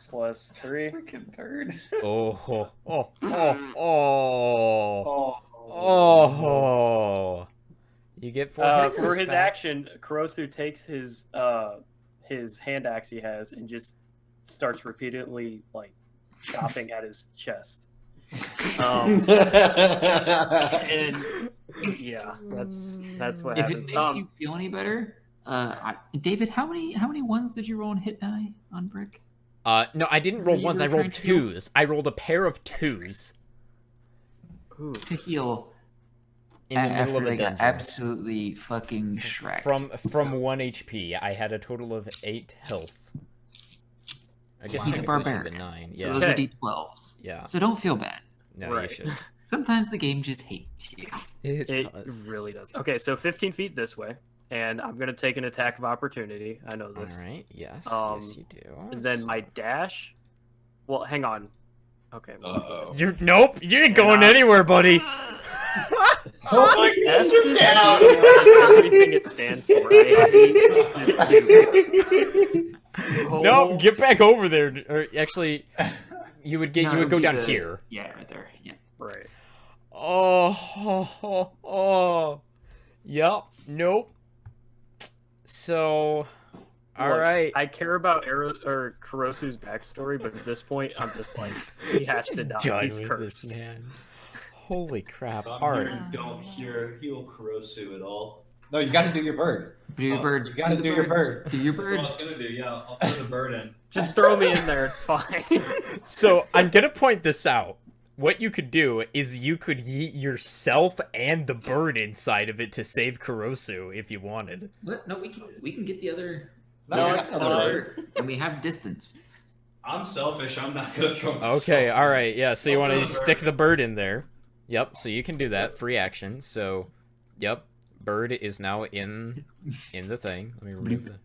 plus 3. Freaking bird. Oh, oh. You get 4 hit For his back. action, Kurosu takes his hand axe he has and just starts repeatedly like chopping at his chest. And yeah, that's what If it happens. makes you feel any better, David, how many ones did you roll on hit die on brick? No, I didn't roll You ones. were I rolled trying to heal? 2s. I rolled a pair of 2s Ooh. To heal in the middle after of a they got dungeon. absolutely fucking shreked. From 1 HP, I had a total of 8 health. I guess He's a technically it should have barbarian. been 9. So Yeah. those are Okay. D12s. Yeah. So don't feel bad. No, Right. you should. Sometimes the game just hates you. It does. really does. Okay, so 15 feet this way, and I'm gonna take an attack of opportunity. I know All this. right. Yes. Um, yes, you do. And then my dash. Well, hang on. Okay. Uh-oh. You're nope. You ain't going anywhere, buddy. Oh my Dash gosh, you're is down! everything it stands for. I hate this cube. No, get back over there. Or actually, you would No, you it would go be down the- here. Yeah, right there. Yeah. Right. Oh. Yep. Nope. So, all Look, right. I care about Kurosu's backstory, but at this point, I'm just like, he has to die. Done He's with cursed. this man. Holy crap! So I'm All hearing right. don't heal Kurosu at all. No, you got to do your bird. Do your bird. You got to do your bird. Do your That's bird. what I was gonna do. Yeah, I'll throw the bird in. Just throw me in there. It's fine. So I'm gonna point this out. What you could do is you could yeet yourself and the bird inside of it to save Kurosu if you wanted. What? No, we can get the other. No, we it's have fine. another bird, and we have distance. I'm selfish. I'm not gonna throw myself. Okay, all right, yeah. So you I'll want throw to the stick bird. the bird in there? Yep. So you can do that. Free action. So, yep. Bird is now in the thing. Let me remove the.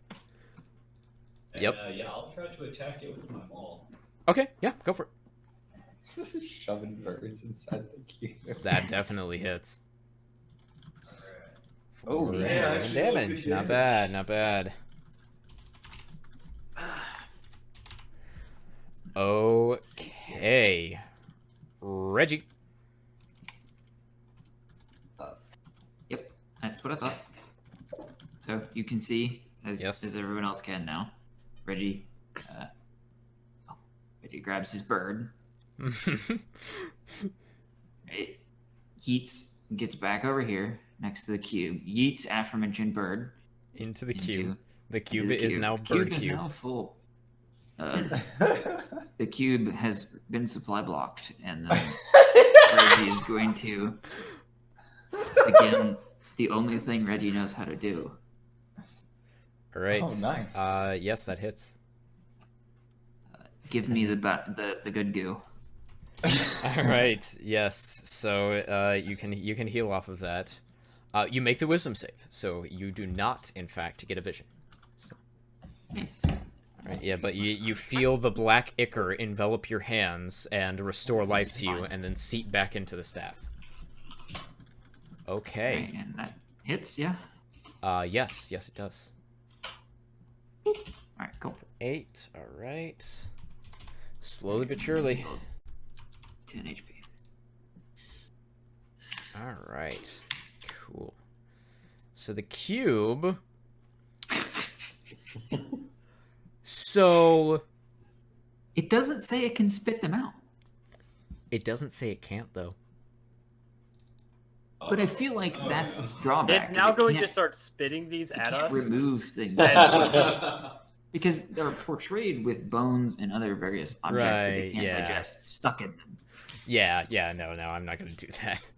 And, Yep. Yeah, I'll try to attack it with my maul. Okay, yeah, go for it. Shoving birds inside the cube. That definitely hits. Oh, Four yeah, eleven actually, damage. good Not damage. bad. Not bad. Okay. Reggie. Yep, that's what I thought. So you can see, as Yes. everyone else can now, Reggie. Reggie grabs his bird. Right? Yeets, gets back over here next to the cube. Yeets aforementioned bird Into the into- cube. The into cube the is now bird Is cube. now full. The cube has been supply blocked, and then Reggie is going to again the only thing Reggie knows how to do. All right. Oh, nice. Yes, that hits. Give me the good goo. All right. Yes. So you can heal off of that. You make the wisdom save, so you do not, in fact, get a vision. Nice. All right. Yeah, but you feel the black ichor envelop your hands and restore life to you, fine. and then seep back into the staff. Okay. Right, and that hits, yeah. Yes, it does. All right, go. 8. All right. Slowly but surely. 10 HP. All right. Cool. So the cube. So It doesn't say it can spit them out, it doesn't say it can't though. but I feel like that's its drawback. It's is now it going to can't- start spitting these it at can't us. remove things because they're portrayed with bones and other various objects that they Right, can't yeah. digest stuck in them. Yeah. No, I'm not gonna do that.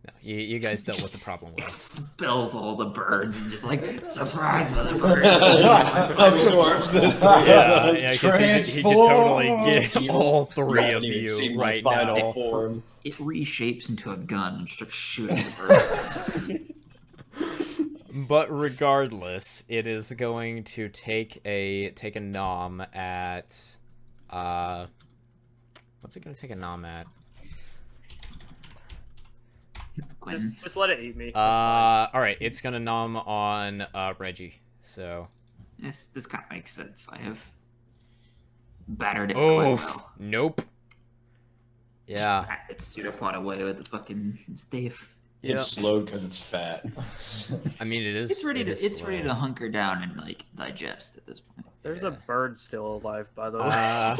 No, you guys dealt with the problem well. Expels all the birds and just like surprise, motherfucker. Absorbs the Yeah, because he could totally get all three of haven't even you seen my right final now. form. It reshapes into a gun and starts shooting the birds. But regardless, it is going to take a nom at what's it gonna take a nom at? Gwen. Just let it eat me. That's fine. Alright, it's gonna nom on Reggie. So This kind of makes sense. I have battered it quite oh well. nope. Yeah. Pat its pseudopod away with the fucking stave. Yeah. It's slow because it's fat. I mean it is It's ready it to is ready slow. to hunker down and like digest at this point. There's a bird still alive, by the way.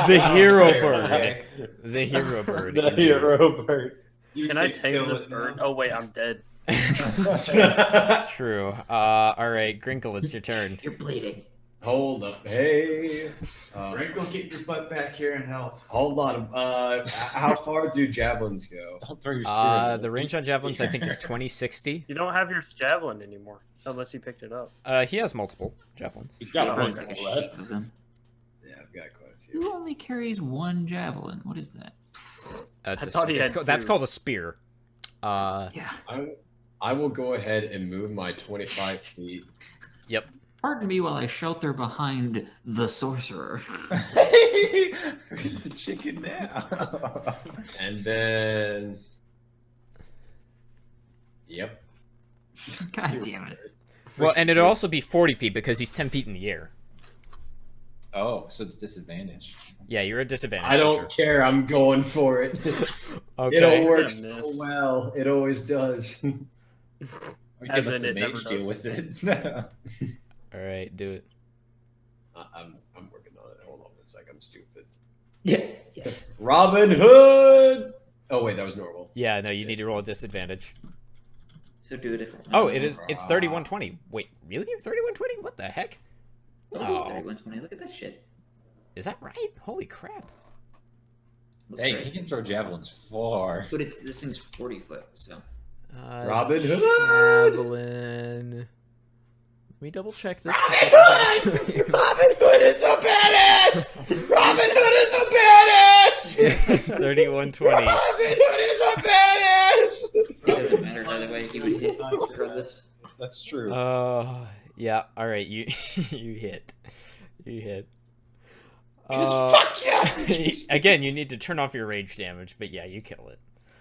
The hero bird. The hero bird. The hero bird. Can I tame this bird? Oh wait, I'm dead. That's true. Alright, Grinkle, it's your turn. You're bleeding. Hold up, hey. Wrinkle, get your butt back here and help. Hold on. How far do javelins go? Don't throw your spear. The range on javelins I think is 2060. You don't have your javelin anymore, unless you picked it up. He has multiple javelins. He's got Oh, one There's like a sheaf left. of them. Yeah, I've got quite a few. Who only carries one javelin? What is that? It's I thought he had that's two. called a spear. Yeah. I will go ahead and move my 25 feet. Yep. Pardon me while I shelter behind the sorcerer. Where's the chicken now? And then. Yep. God damn it. Well, and it'll also be 40 feet because he's 10 feet in the air. Oh, so it's disadvantage. Yeah, you're at disadvantage. I don't for care. I'm going for it. sure. It all Okay. works Goodness. so well. It always does. We As can let in the it never mage deal does. with it. All right, do it. I'm working on it. Hold on a sec. I'm stupid. Yeah. Yes. Robin Hood. Oh wait, that was normal. Yeah, no, you need to roll a disadvantage. So do a different one. Oh, it's 3120. Wait, really? 3120? What the heck? Oh, it is Oh. 3120. Look at that shit. Is that right? Holy crap. Looks Hey, right. he can throw javelins far. But this thing's 40 foot, so. Robin Hood! Javelin. Let me double check this. 'Cause this is actually... Robin Hood is a badass! Robin Hood is a badass! It's 3120. Robin Hood is a badass! It doesn't matter either way. He would hit regardless. That's true. Yeah. All right, you you hit. You hit. Fuck yeah! Again, you need to turn off your rage damage, but yeah, you kill it.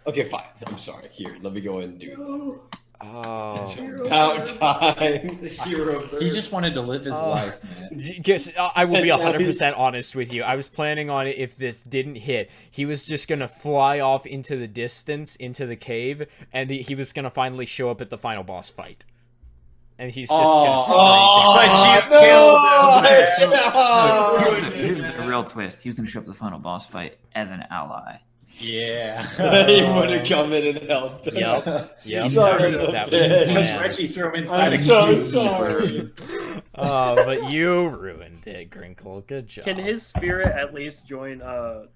Okay, fine. I'm sorry. Here, let me go ahead and do it. Oh. It's about time. The hero bird. He just wanted to live his life, man. Guess I will be 100% honest with you. I was planning on it if this didn't hit, he was just gonna fly off into the distance, into the cave, and he was gonna finally show up at the final boss fight. And he's just gonna straight down. Here's the real twist. He was going to show up at the final boss fight as an ally. Yeah. He would have come in and helped us. Yep. Yep. Son of a That was the bitch. plan. Reggie threw him inside I'm a so cube. sorry. Oh, but you ruined it, Grinkle. Good job. Can his spirit at least join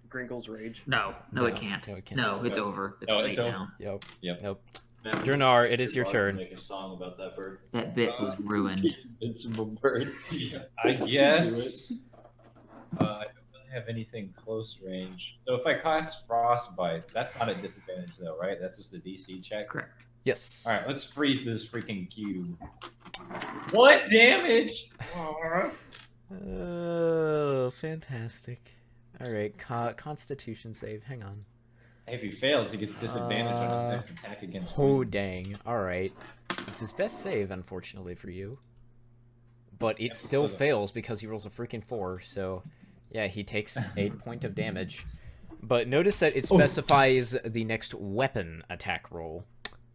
Grinkle's rage? No, it can't. No, it can't. No, it's over. It's No, late it's over. now. Yep. Yep. Nope. Man, Drunar, it is your I'd love to turn. Make a song about that bird. That bit was ruined. Invincible bird. I guess. I don't really have anything close range. So if I cast Frostbite, that's not a disadvantage though, right? That's just a DC check. Correct. Yes. All right, let's freeze this freaking cube. What damage? Oh, fantastic. All right, Constitution save. Hang on. If he fails, he gets disadvantage on his next attack against me. Oh, dang. All right. It's his best save, unfortunately for you. But it still fails because he rolls a freaking 4, so yeah, he takes 8 point of damage. But notice that it specifies the next weapon attack roll,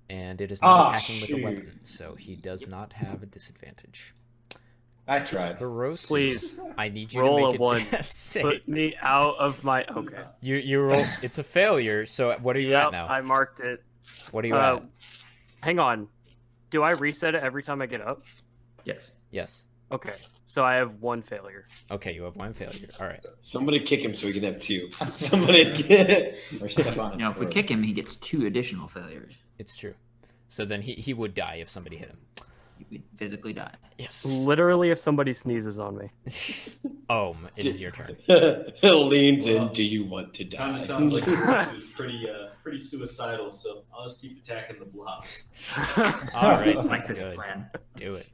and it is not attacking with a weapon, so he does not have a disadvantage. I tried. Heroes, Please I need you roll to a make a 1. death save. put me out of my. Okay. You roll. It's a failure. So what are you at now? I marked it. What are you at? Hang on. Do I reset it every time I get up? Yes. Yes. Okay. So I have 1 failure. Okay, you have 1 failure. All right. Somebody kick him so he can have 2. Somebody get. Or step on his Now, if we foot. kick him, he gets 2 additional failures. It's true. So then he would die if somebody hit him. He would physically die. Yes. Literally, if somebody sneezes on me. It is your turn. Leans in. Do you want to Kind die? of sounds like it's pretty suicidal. So I'll just keep attacking the blob. All right, I like sounds this good. plan. Do it.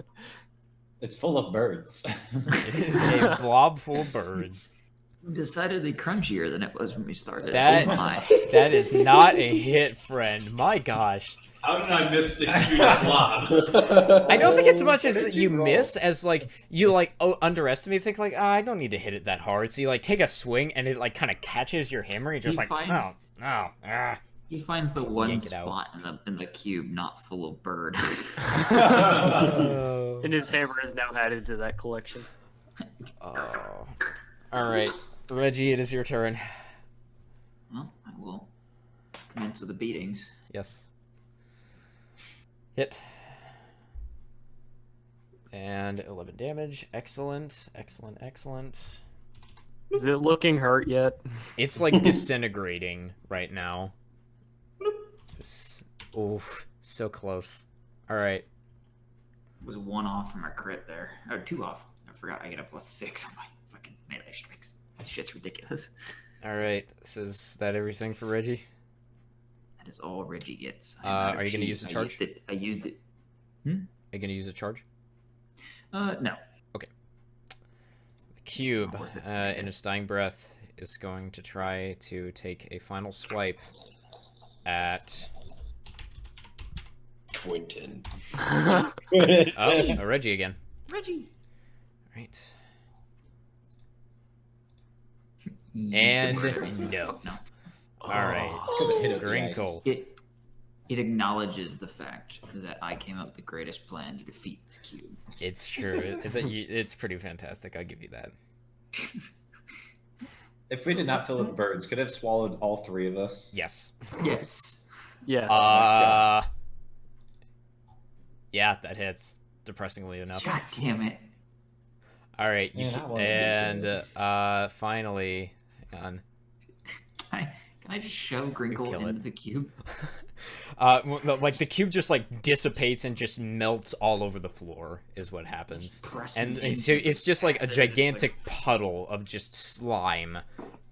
It's full of birds. It is a blob full of birds. Decidedly crunchier than it was when we started. That- Oh my. That is not a hit, friend. My gosh. How did I miss the huge blob? I don't think it's as much What as did you you roll? miss as like you underestimate things like I don't need to hit it that hard. So you like take a swing and it like kind of catches your hammer and you're just He like finds- ah. He finds the one Yank it out. spot in the cube not full of bird. And his hammer is now added to that collection. Oh. All right, Reggie, it is your turn. Well, I will commence with the beatings. Yes. Hit. And 11 damage. Excellent. Excellent. Excellent. Is it looking hurt yet? It's like disintegrating right now. Oof, so close. All right. Was 1 off from our crit there. Or 2 off. I forgot I get a +6 on my fucking melee strikes. That shit's ridiculous. All right. So is that everything for Reggie? That is all Reggie gets. Are you gonna use a charge? I used it. Are you gonna use a charge? No. The cube, in its dying breath, is going to try to take a final swipe at Quentin. Reggie again. Reggie. Right. And no. No. All right. It's 'cause it hit the ice. Grinkle. It acknowledges the fact that I came up with the greatest plan to defeat this cube. It's true. It's pretty fantastic. I'll give you that. If we did not fill with birds, could it have swallowed all 3 of us? Yes. Yes. Yes. Yeah, that hits. Depressingly enough. God damn it. All right, Man, you I wanted to do and finally, hang on. Can I just shove kill Grinkle it. into the cube? Like the cube just like dissipates and just melts all over the floor is what happens, Press and him it's just like a It's like- gigantic puddle of just slime,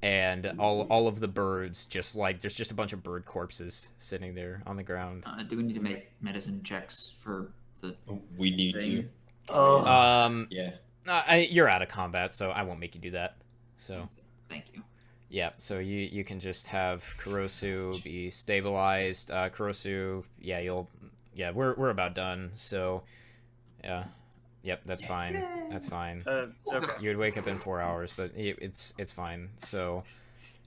and all of the birds just like there's just a bunch of bird corpses sitting there on the ground. Do we need to make medicine checks for the We need to. thing? Oh, Yeah. You're out of combat, so I won't make you do that. So. Thank you. Yeah, so you can just have Kurosu be stabilized. Kurosu, we're about done. So, yeah, yep, that's fine. That's fine. okay. You would wake up in 4 hours, but it's fine. So,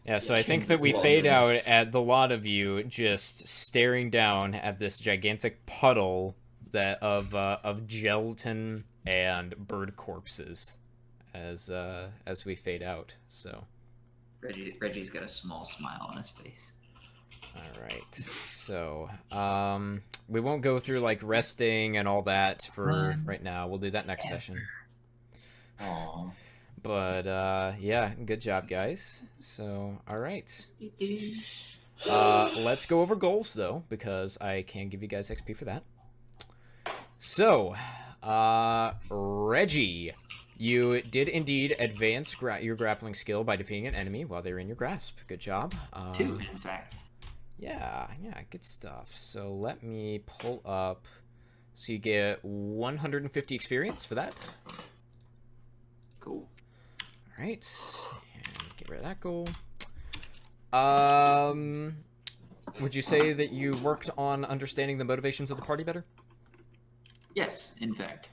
yeah, so I think that we fade out at the lot of you just staring down at this gigantic puddle that of gelatin and bird corpses as we fade out. So. Reggie's got a small smile on his face. All right. So, we won't go through like resting and all that for right now. We'll do that next session. Aw. But yeah, good job, guys. So, all right. Let's go over goals though, because I can give you guys XP for that. So, Reggie. You did indeed advance your grappling skill by defeating an enemy while they were in your grasp. Good job. 2, in fact. Yeah, good stuff. So let me pull up. So you get 150 experience for that. Cool. All right, and get rid of that goal. Would you say that you worked on understanding the motivations of the party better? Yes, in fact.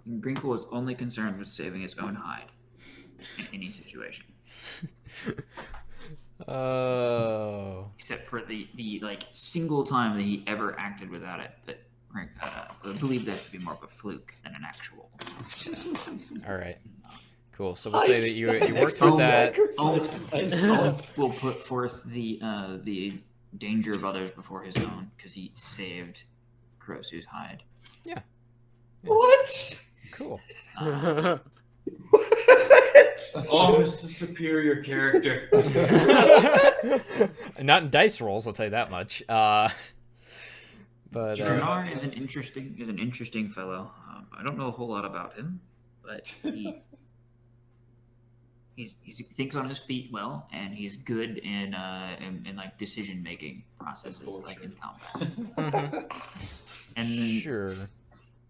Grinkle was only concerned with saving his own hide in any situation. Oh. Except for the like single time that he ever acted without it, but I believe that to be more of a fluke than an actual. All right. Cool. So we'll say that you worked with that. Will put forth the danger of others before his own because he saved Kurosu's hide. Yeah. What? Cool. What? Oh, Mr. Superior character. Not in dice rolls, I'll tell you that much. But Dranar is an interesting fellow. I don't know a whole lot about him, but he thinks on his feet well, and he's good in like decision making processes, like in combat. And then, sure.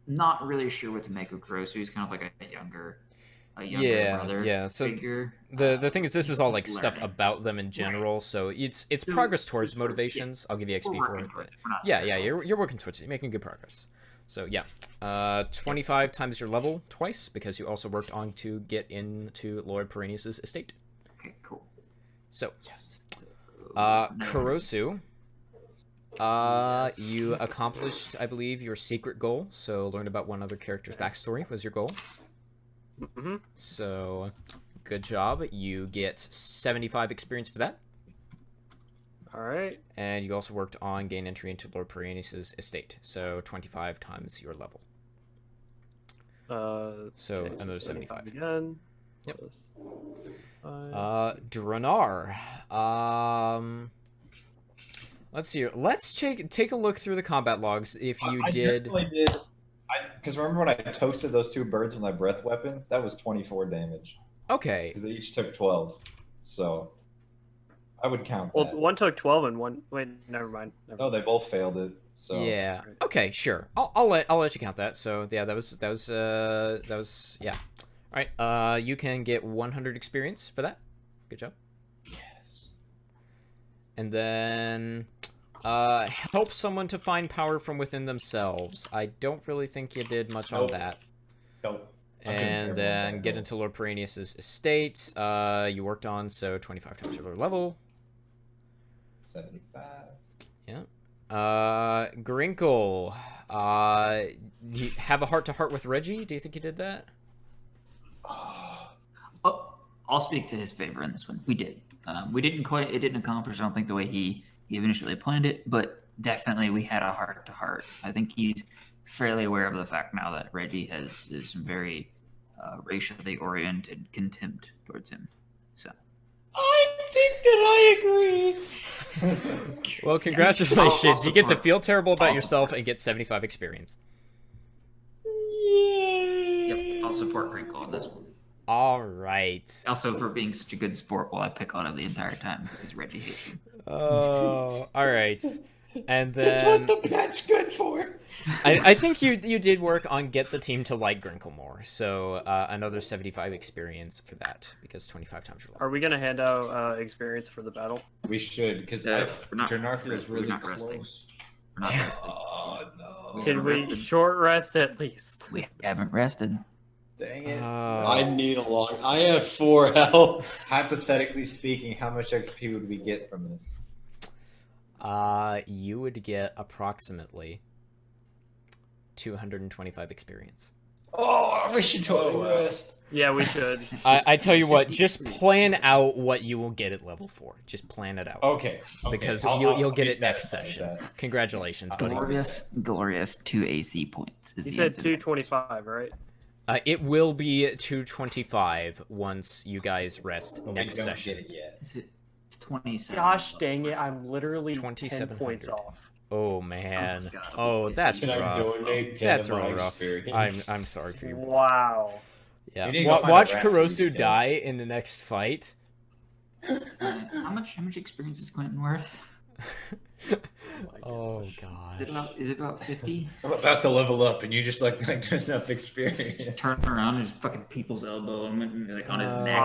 not really sure what to make of Kurosu. He's kind of like a younger brother Yeah. So figure. the thing is, this is all like stuff learning. about them in general. So it's progress towards motivations. I'll give you XP We're for working it. towards But it. We're not yeah, there. you're working towards it. You're making good progress. So yeah, 25 times your level twice because you also worked on to get into Lord Perennius' estate. Okay, cool. So Yes. Kurosu. You accomplished, I believe, your secret goal. So learn about one other character's backstory was your goal. Mm-hmm. So good job. You get 75 experience for that. All right. And you also worked on gain entry into Lord Perennius' estate. So 25 times your level. So Okay, another 75. again. Yep. Plus 5. Dranar. Let's see here. Let's take a look through the combat logs. If you I did. definitely did. Because remember when I toasted those 2 birds with my breath weapon? That was 24 damage. Okay. Because they each took 12. So I would count Well, that. one took 12 and one. Wait, never mind. No, they both failed it. So Yeah. Okay. Sure. I'll let you count that. So yeah, that was yeah. All right. You can get 100 experience for that. Good job. Yes. And then help someone to find power from within themselves. I don't really think you did much on Nope. that. Nope. And then get into Lord Perennius' estate. You worked on, so 25 times your lower level. 75. Yeah. Grinkle. You have a heart-to-heart with Reggie? Do you think you did that? Oh, I'll speak to his favor in this one. We did. We didn't quite. It didn't accomplish. I don't think the way he initially planned it, but definitely we had a heart to heart. I think he's fairly aware of the fact now that Reggie has some very racially oriented contempt towards him. So I think that I agree. Well, congratulations. You get to feel terrible about I'll yourself support. and get 75 experience. Yep, I'll support Crinkle on this one. All right. Also for being such a good sport while I pick on him the entire time because Reggie hates him. Oh, all right. And That's what then the pet's good for. I think you did work on get the team to like Grinkle more. So another 75 experience for that because 25 times your level. Are we gonna hand out experience for the battle? We should, because Yeah, we're not- Janarka is we're really not close. resting. We're not resting. Oh no! Can we rested. short rest at least? We haven't rested. Dang it! I need a long. I have 4 health. Hypothetically speaking, how much XP would we get from this? You would get approximately 225 experience. Oh, we should totally rest. Yeah, we should. I tell you what, just plan out what you will get at level 4. Just plan it out. Okay. Because I'll you'll get be it next satisfied with session. that. Congratulations, buddy. Glorious 2 AC points. Is You the said answer. 225, right? It will be 225 once you guys rest We next don't session. get it yet. Is it? It's 27. Gosh dang it, I'm literally 10 2700. points off. Oh man. God. Oh, that's Can I rough. donate 10 That's of my real rough. experience? I'm sorry for you. Wow. Yeah. You need to go find a Watch rat for you Kurosu to kill. die in the next fight. How much experience is Quentin worth? Oh god. Is it about 50? I'm about to level up, and you just like enough experience. Turn around and just fucking people's elbow and like on his neck.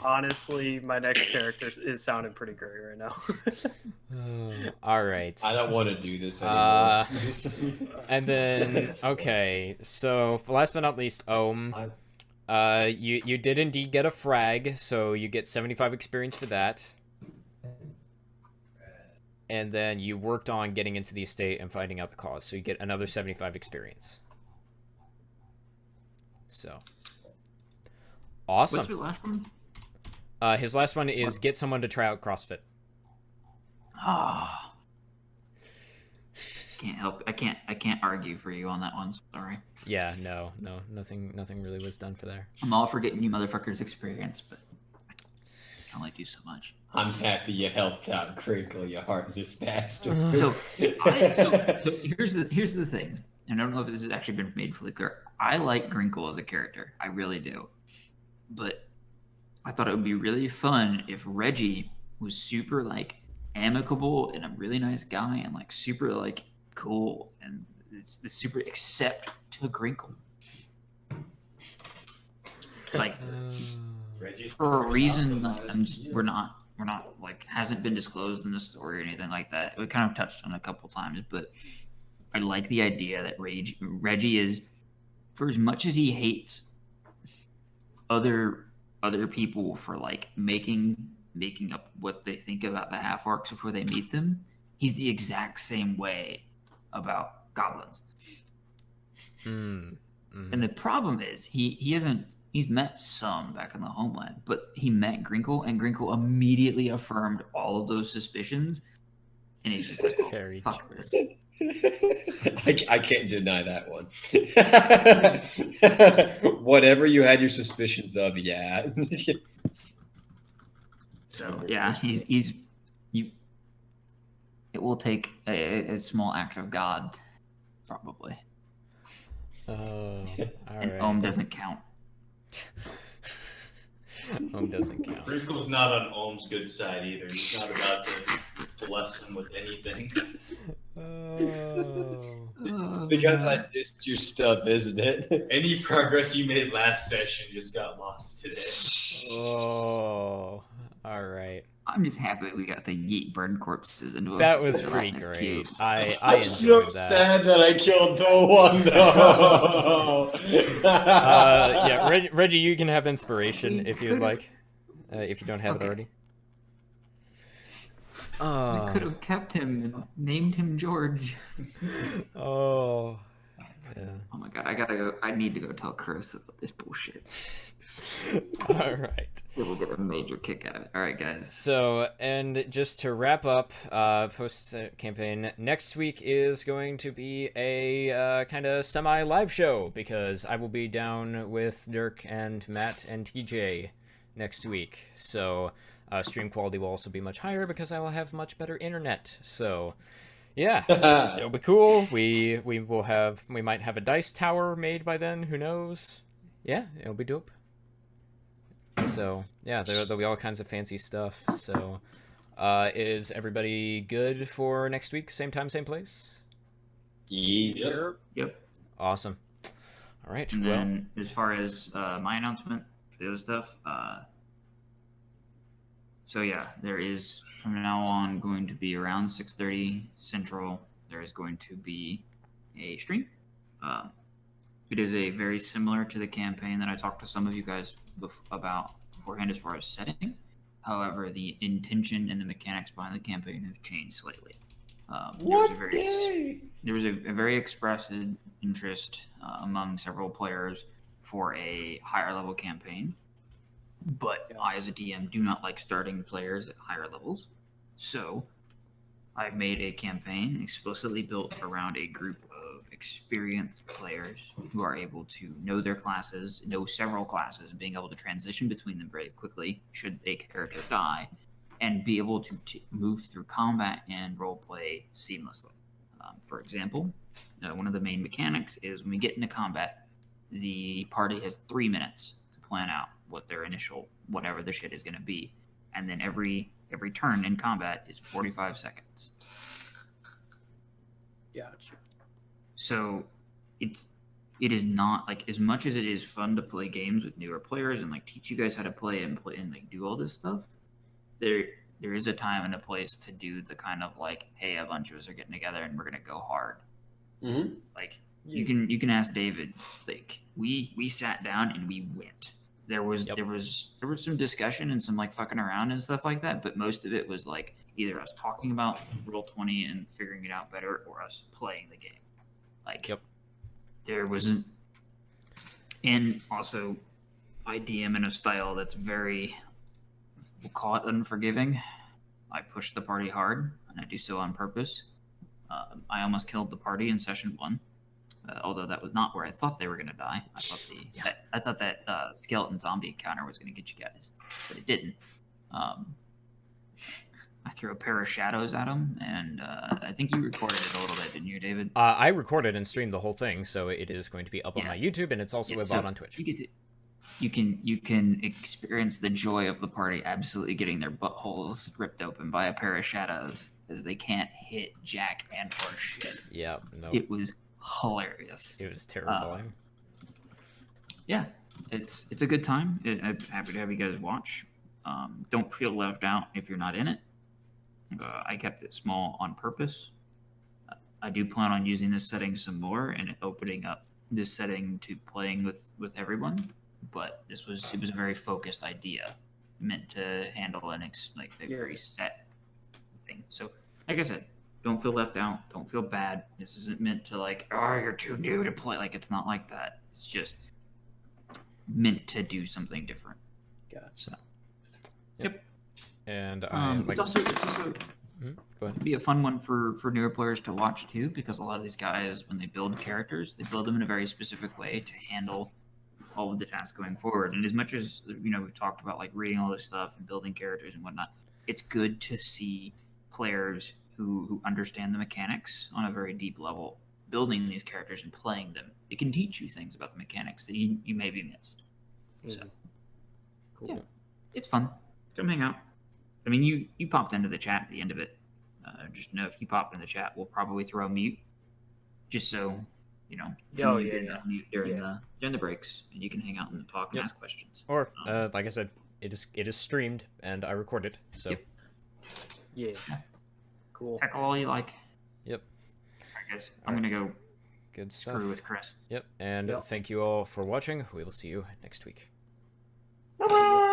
Honestly, my next character is sounding pretty great right now. All right. I don't want to do this Uh, anymore. And then okay, so last but not least, you did indeed get a frag, so you get 75 experience for that. And then you worked on getting into the estate and finding out the cause, so you get another 75 experience. So awesome. What's your last one? His last one is get someone to try out CrossFit. Ah. Can't help. I can't argue for you on that one. Sorry. Yeah, no, nothing really was done for there. I'm all for getting you motherfuckers experience, but I can only do so much. I'm happy you helped out Crinkle, you heartless bastard. So here's the thing, and I don't know if this has actually been made fully clear. I like Grinkle as a character, I really do, but I thought it would be really fun if Reggie was super like amicable and a really nice guy and like super like cool and it's the super accept to Grinkle, like Reggie. for a reason Also, that we're not like hasn't been disclosed in the story or anything like that. We kind of touched on it a couple times, but I like the idea that Reggie is, for as much as he hates other people for like making up what they think about the half orcs before they meet them, he's the exact same way about goblins. Mm. And the problem is he's met some back in the homeland, but he met Grinkle, and Grinkle immediately affirmed all of those suspicions, and he's just like, oh, Very fuck this. I can't deny that one. Whatever you had your suspicions of, yeah. So yeah, he's you. It will take a small act of God, probably, Oh, all and right. Ohm doesn't count. Ohm doesn't count. Wrinkle's not on Ohm's good side either. He's not about to bless him with anything. Oh. Because I dissed your stuff, isn't it? Any progress you made last session just got lost today. Oh, all right. I'm just happy we got to yeet burn corpses into a. That was into a pretty Latinus great. cube. I I'm so enjoyed that. sad that I killed no one, though. Yeah, Reggie, you can have inspiration if you'd like, if you don't have it Okay. already. I could have kept him and named him George. Oh, yeah. Oh my god, I gotta go. I need to go tell Chris about this bullshit. All right. We'll get a major kick out of it. All right, guys. So, and just to wrap up, post campaign, next week is going to be a kind of semi live show because I will be down with Dirk and Matt and TJ next week. So, stream quality will also be much higher because I will have much better internet. So, yeah, it'll be cool. We might have a dice tower made by then. Who knows? Yeah, it'll be dope. So, yeah, there'll be all kinds of fancy stuff. So, is everybody good for next week? Same time, same place? Yep. Yep. Awesome. All right, And well, then, as far as my announcement for the other stuff, so yeah, there is from now on going to be around 6:30 Central. There is going to be a stream. It is a very similar to the campaign that I talked to some of you guys about beforehand as far as setting. However, the intention and the mechanics behind the campaign have changed slightly. There was a very expressed interest among several players for a higher level campaign, but I, as a DM, do not like starting players at higher levels. So I've made a campaign explicitly built around a group of experienced players who are able to know their classes, know several classes, and being able to transition between them very quickly should a character die, and be able to move through combat and roleplay seamlessly. For example, one of the main mechanics is when we get into combat, the party has 3 minutes to plan out what their initial whatever the shit is going to be, and then every turn in combat is 45 seconds. Gotcha. So it is not like, as much as it is fun to play games with newer players and like teach you guys how to play and like do all this stuff, there is a time and a place to do the kind of like, hey, a bunch of us are getting together and we're gonna go hard. Mm-hmm. Like you can ask David. Like we sat down and we went. There was some discussion and some like fucking around and stuff like that, but most of it was like either us talking about Roll20 and figuring it out better, or us playing the game. Like there wasn't, and also I DM in a style that's very, we'll call it unforgiving. I push the party hard, and I do so on purpose. I almost killed the party in session 1. Although that was not where I thought they were going to die. I thought that skeleton zombie encounter was going to get you guys, but it didn't. I threw a pair of shadows at them, and I think you recorded it a little bit, didn't you, David? I recorded and streamed the whole thing, so it is going to be up on my YouTube, and it's also about on Twitch. You can experience the joy of the party absolutely getting their buttholes ripped open by a pair of shadows, as they can't hit jack and or shit. Yeah, no. It was hilarious. It was terrifying. Yeah, it's a good time. I'm happy to have you guys watch. Don't feel left out if you're not in it. I kept it small on purpose. I do plan on using this setting some more and opening up this setting to playing with everyone. But it was a very focused idea, meant to handle a very set thing. So, like I said, don't feel left out. Don't feel bad. This isn't meant to like, oh, you're too new to play. Like, it's not like that. It's just meant to do something different. Gotcha. So, yep. And it's also go ahead. be a fun one for newer players to watch too, because a lot of these guys, when they build characters, they build them in a very specific way to handle all of the tasks going forward. And as much as we've talked about like reading all this stuff and building characters and whatnot, it's good to see players who understand the mechanics on a very deep level building these characters and playing them. It can teach you things about the mechanics that you maybe missed. So Cool. yeah, it's fun. Come hang out. I mean, you popped into the chat at the end of it. Just know if you popped in the chat, we'll probably throw a mute, just so you know. Mute during the breaks, and you can hang out and talk and ask questions. Or like I said, it is streamed and I record it. So Yeah. Cool. Heckle all you like. Yep. I guess I'm gonna go Good stuff. screw with Chris. Yep. And thank you all for watching. We will see you next week. Bye-bye.